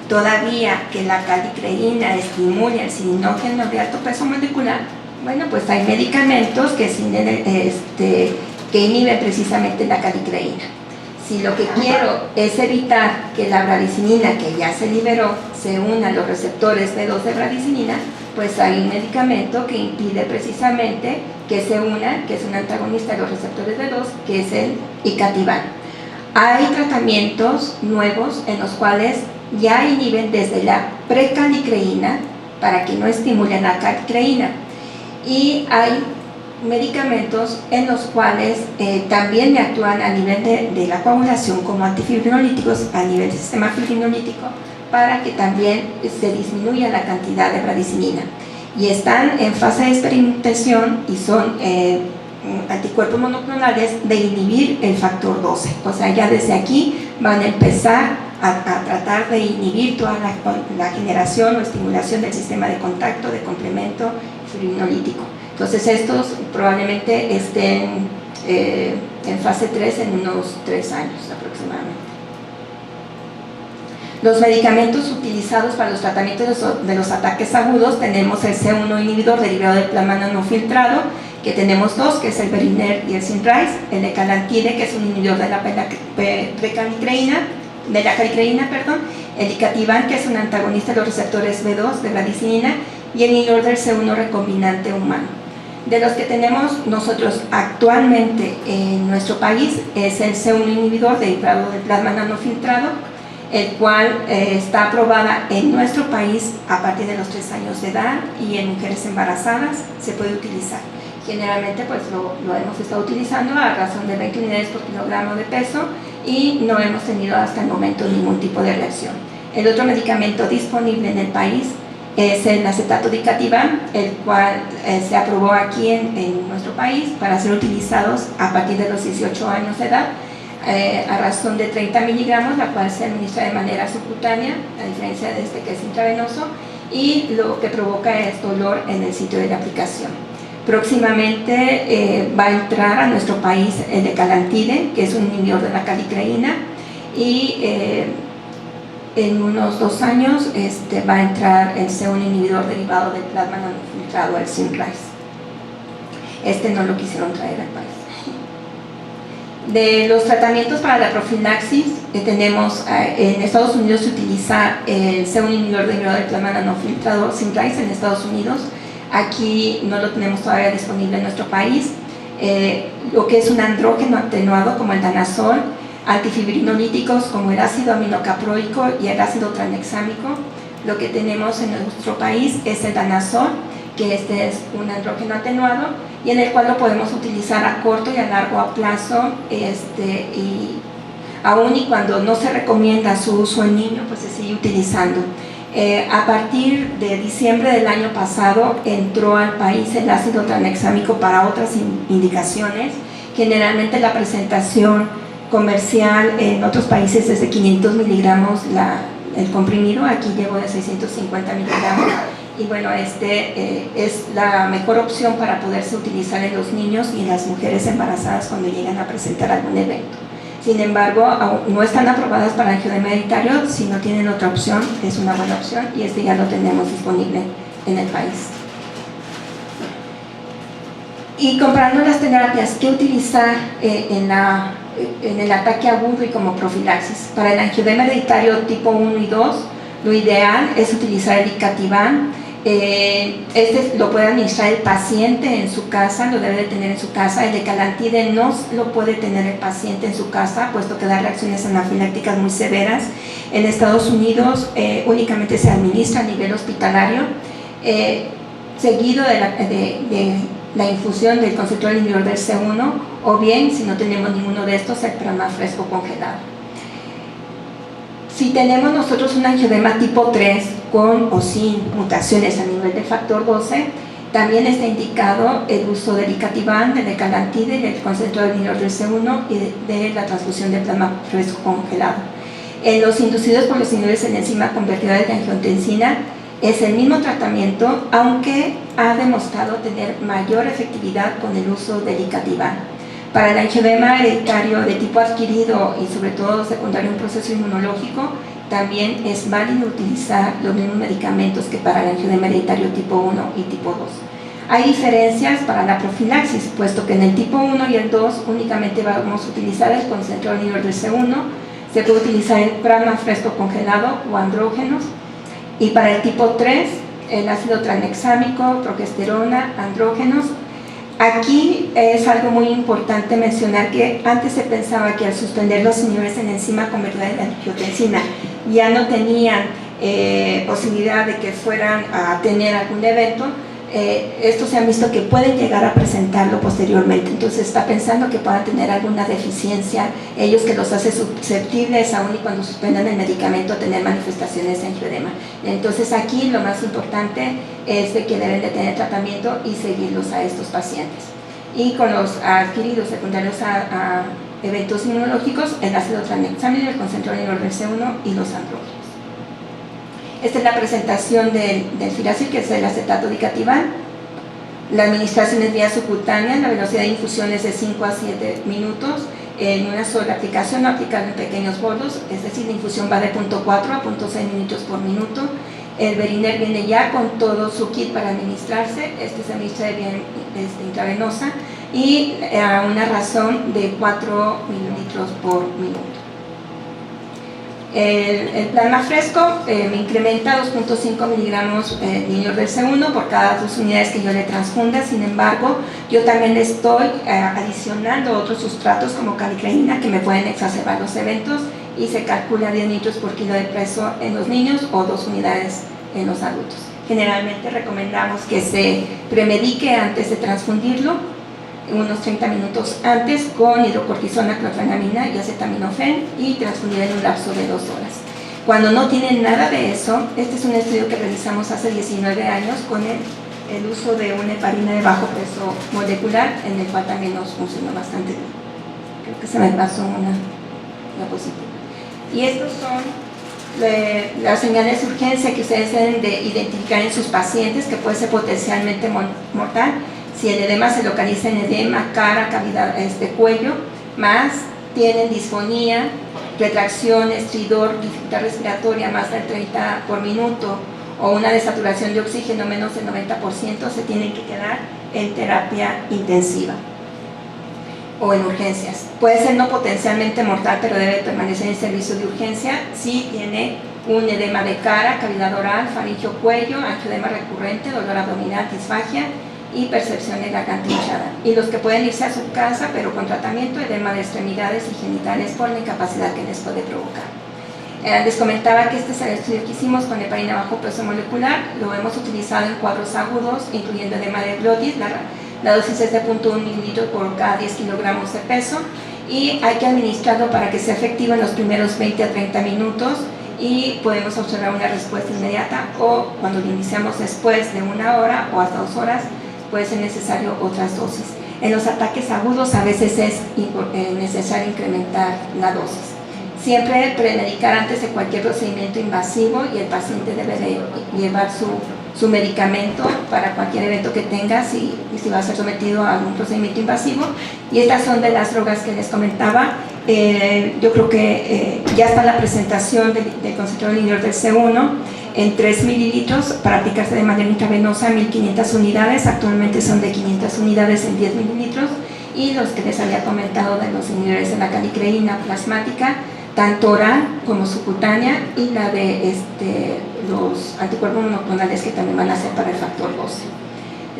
todavía que la calicreína estimule el cininógeno de alto peso molecular, bueno, pues hay medicamentos que inhiben precisamente la calicreína. Si lo que quiero es evitar que la bradicinina que ya se liberó se una a los receptores B2 de bradicinina, pues hay un medicamento que impide precisamente que se una, que es un antagonista de los receptores B2, que es el icatibant. Hay tratamientos nuevos en los cuales ya inhiben desde la precalicreína para que no estimulen la calicreína, y hay medicamentos en los cuales también me actúan a nivel de la coagulación como antifibrinolíticos a nivel del sistema fibrinolítico para que también se disminuya la cantidad de bradicinina, y están en fase de experimentación y son anticuerpos monoclonales de inhibir el factor 12. O sea, ya desde aquí van a empezar a tratar de inhibir toda la generación o estimulación del sistema de contacto, de complemento fibrinolítico. Entonces estos probablemente estén en fase 3 en unos 3 años aproximadamente. Los medicamentos utilizados para los tratamientos de los ataques agudos, tenemos el C1 inhibidor derivado del plasma nanofiltrado, que tenemos dos, que es el Berinert y el Cinryze, el ecallantide, que es un inhibidor de la precalicreína, el icatibant, que es un antagonista de los receptores B2 de bradicinina, y el inhibidor del C1 recombinante humano. De los que tenemos nosotros actualmente en nuestro país es el C1 inhibidor derivado del plasma nanofiltrado, el cual está aprobada en nuestro país a partir de los 3 años de edad, y en mujeres embarazadas se puede utilizar. Generalmente pues lo hemos estado utilizando a razón de 20 unidades por kilogramo de peso y no hemos tenido hasta el momento ningún tipo de reacción. El otro medicamento disponible en el país es el acetato de icatibant, el cual se aprobó aquí en nuestro país para ser utilizados a partir de los 18 años de edad, a razón de 30 miligramos, la cual se administra de manera subcutánea, a diferencia de este que es intravenoso, y lo que provoca es dolor en el sitio de la aplicación. Próximamente va a entrar a nuestro país el ecallantide, que es un inhibidor de la calicreína, y en unos 2 años va a entrar el C1 inhibidor derivado del plasma nanofiltrado, el Cinryze. No lo quisieron traer al país. De los tratamientos para la profilaxis, tenemos en Estados Unidos se utiliza el C1 inhibidor derivado del plasma nanofiltrado Cinryze en Estados Unidos. Aquí no lo tenemos todavía disponible en nuestro país. Lo que es un andrógeno atenuado como el danazol, antifibrinolíticos como el ácido aminocaproico y el ácido tranexámico, Lo que tenemos en nuestro país es el danazol, que este es un andrógeno atenuado y en el cual lo podemos utilizar a corto y a largo plazo, y aún y cuando no se recomienda su uso en niños, pues se sigue utilizando. A partir de diciembre del año pasado entró al país el ácido tranexámico para otras indicaciones. Generalmente la presentación comercial en otros países es de 500 miligramos el comprimido, aquí llegó de 650 miligramos. Y bueno, es la mejor opción para poderse utilizar en los niños y en las mujeres embarazadas cuando llegan a presentar algún evento. Sin embargo, no están aprobadas para angioedema hereditario. Si no tienen otra opción, es una buena opción y ya lo tenemos disponible en el país. Y comparando las terapias, ¿qué utilizar en el ataque agudo y como profilaxis? Para el angioedema hereditario tipo 1 y 2, lo ideal es utilizar el Icatibant. Lo puede administrar el paciente en su casa, lo debe de tener en su casa. El Decalantide no lo puede tener el paciente en su casa, puesto que da reacciones anafilácticas muy severas. En Estados Unidos únicamente se administra a nivel hospitalario, seguido de la infusión del concentrado inhibidor del C1, o bien, si no tenemos ninguno de estos, el plasma fresco congelado. Si tenemos nosotros un angioedema tipo 3 con o sin mutaciones a nivel de factor 12, también está indicado el uso del Icatibant, del Decalantide, del concentrado inhibidor del C1 y de la transfusión de plasma fresco congelado. En los inducidos por los inhibidores en enzima convertidora de angiotensina es el mismo tratamiento, aunque ha demostrado tener mayor efectividad con el uso del Icatibant. Para el angioedema hereditario de tipo adquirido y sobre todo secundario a un proceso inmunológico, también es válido utilizar los mismos medicamentos que para el angioedema hereditario tipo 1 y tipo 2. Hay diferencias para la profilaxis, puesto que en el tipo 1 y el 2 únicamente vamos a utilizar el concentrado inhibidor del C1, se puede utilizar el plasma fresco congelado o andrógenos, y para el tipo 3, el ácido tranexámico, progesterona, andrógenos. Aquí es algo muy importante mencionar que antes se pensaba que al suspender los inhibidores en enzima convertidora de angiotensina ya no tenían posibilidad de que fueran a tener algún evento. Estos se han visto que pueden llegar a presentarlo posteriormente, entonces está pensando que puedan tener alguna deficiencia, ellos que los hace susceptibles aún y cuando suspendan el medicamento a tener manifestaciones de angioedema. Entonces aquí lo más importante es de que deben de tener tratamiento y seguirlos a estos pacientes. Y con los adquiridos secundarios a eventos inmunológicos, el ácido tranexámico, el concentrado inhibidor del C1 y los andrógenos. Esta es la presentación del Firacil, que es el acetato de Icatibant. La administración es vía subcutánea, la velocidad de infusión es de 5 a 7 minutos en una sola aplicación, no aplicando en pequeños bolos, es decir, la infusión va de 0.4 a 0.6 minutos por minuto. El Veriner viene ya con todo su kit para administrarse, se administra de vía intravenosa y a una razón de 4 mililitros por minuto. El plasma fresco me incrementa 2.5 miligramos de inhibidor del C1 por cada 2 unidades que yo le transfunda. Sin embargo, yo también le estoy adicionando otros sustratos como calicreína que me pueden exacerbar los eventos, y se calcula 10 litros por kilo de peso en los niños o 2 unidades en los adultos. Generalmente recomendamos que se premedique antes de transfundirlo, unos 30 minutos antes, con hidrocortisona, clofenamina y acetaminofén, y transfundir en un lapso de 2 horas. Cuando no tienen nada de eso, este es un estudio que realizamos hace 19 años con el uso de una heparina de bajo peso molecular, en el cual también nos funcionó bastante bien. Creo que se me pasó una diapositiva. Y estos son las señales de urgencia que ustedes deben de identificar en sus pacientes, que puede ser potencialmente mortal. Si el edema se localiza en edema, cara, cavidad, cuello, más tienen disfonía, retracción, estridor, dificultad respiratoria más del 30 por minuto, o una desaturación de oxígeno menos del 90%, se tienen que quedar en terapia intensiva o en urgencias. Puede ser no potencialmente mortal, pero debe permanecer en servicio de urgencia si tiene un edema de cara, cavidad oral, faringio, cuello, angioedema recurrente, dolor abdominal, disfagia y percepción de garganta hinchada. Y los que pueden irse a su casa, pero con tratamiento, edema de extremidades y genitales por la incapacidad que les puede provocar. Les comentaba que este es el estudio que hicimos con heparina bajo peso molecular. Lo hemos utilizado en cuadros agudos, incluyendo edema de glotis. La dosis es de 0.1 mililitros por cada 10 kilogramos de peso. Y hay que administrarlo para que sea efectivo en los primeros 20 a 30 minutos y podemos observar una respuesta inmediata, o cuando lo iniciamos después de 1 hora o hasta 2 horas puede ser necesario otras dosis. En los ataques agudos a veces es necesario incrementar la dosis. Siempre premedicar antes de cualquier procedimiento invasivo, y el paciente debe de llevar su medicamento para cualquier evento que tenga, si va a ser sometido a algún procedimiento invasivo. Y estas son de las drogas que les comentaba. Yo creo que ya está la presentación del concentrador inhibidor del C1 en 3 mililitros para aplicarse de manera intravenosa, 1500 unidades. Actualmente son de 500 unidades en 10 mililitros. Y los que les había comentado de los inhibidores de la calicreína plasmática, tanto oral como subcutánea, y la de los anticuerpos monoclonales que también van a ser para el factor 12.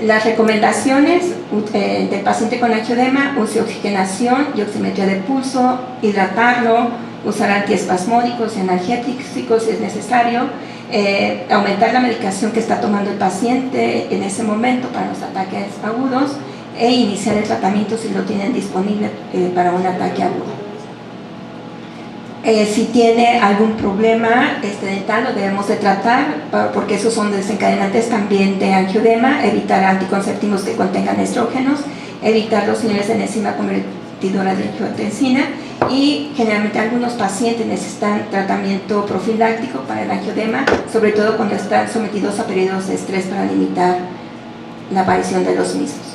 Las recomendaciones del paciente con angioedema: use oxigenación y oximetría de pulso, hidratarlo, usar antiespasmódicos y analgésicos si es necesario, aumentar la medicación que está tomando el paciente en ese momento para los ataques agudos, e iniciar el tratamiento si lo tienen disponible para un ataque agudo. Si tiene algún problema dental, lo debemos de tratar, porque esos son desencadenantes también de angioedema. Evitar anticonceptivos que contengan estrógenos, evitar los niveles de enzima convertidora de angiotensina, y generalmente algunos pacientes necesitan tratamiento profiláctico para el angioedema, sobre todo cuando están sometidos a periodos de estrés, para limitar la aparición de los mismos.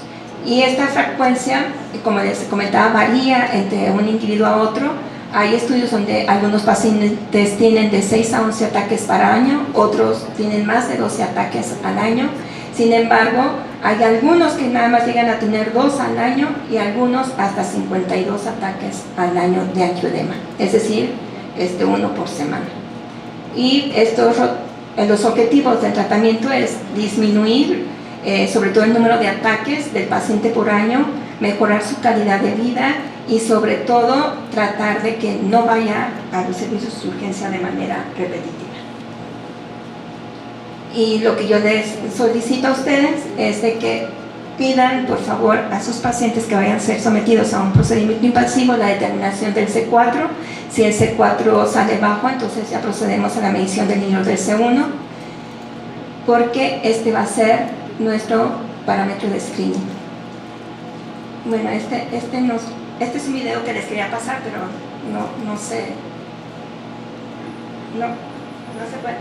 Y esta frecuencia, como les comentaba, varía entre un individuo a otro. Hay estudios donde algunos pacientes tienen de 6 a 11 ataques por año, otros tienen más de 12 ataques al año. Sin embargo, hay algunos que nada más llegan a tener 2 al año, y algunos hasta 52 ataques al año de angioedema, es decir, 1 por semana. Y los objetivos del tratamiento es disminuir sobre todo el número de ataques del paciente por año, mejorar su calidad de vida, y sobre todo tratar de que no vaya a los servicios de urgencia de manera repetitiva. Y lo que yo les solicito a ustedes es de que pidan por favor a sus pacientes que vayan a ser sometidos a un procedimiento invasivo la determinación del C4. Si el C4 sale bajo, entonces ya procedemos a la medición del inhibidor del C1, porque este va a ser nuestro parámetro de screening. Bueno, este es un video que les quería pasar, pero no sé. No se puede.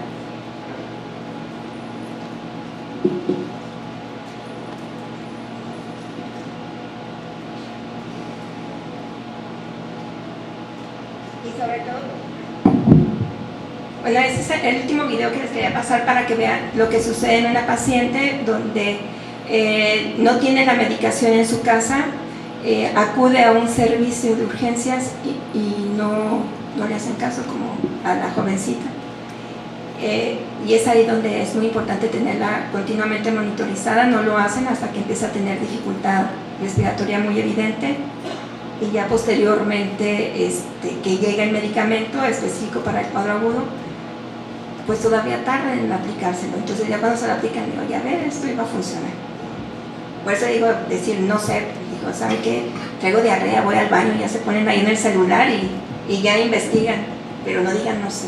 Y sobre todo, bueno, ese es el último video que les quería pasar para que vean lo que sucede en una paciente donde no tiene la medicación en su casa. Acude a un servicio de urgencias y no le hacen caso, como a la jovencita, y es ahí donde es muy importante tenerla continuamente monitorizada. No lo hacen hasta que empieza a tener dificultad respiratoria muy evidente, y ya posteriormente que llega el medicamento específico para el cuadro agudo, pues todavía tarda en aplicárselo. Entonces ya cuando se lo aplican, digo, ya ver, esto iba a funcionar. Por eso digo, decir no sé, digo, ¿saben qué? Traigo diarrea, voy al baño, ya se ponen ahí en el celular y ya investigan, pero no digan no sé.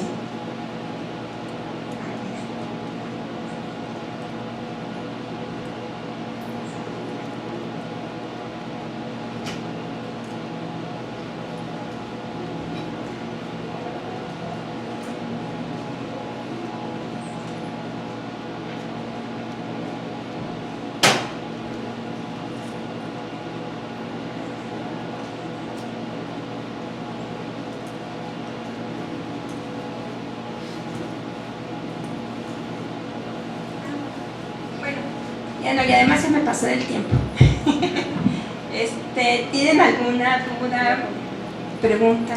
Bueno, y además se me pasó del tiempo. ¿Tienen alguna duda, pregunta?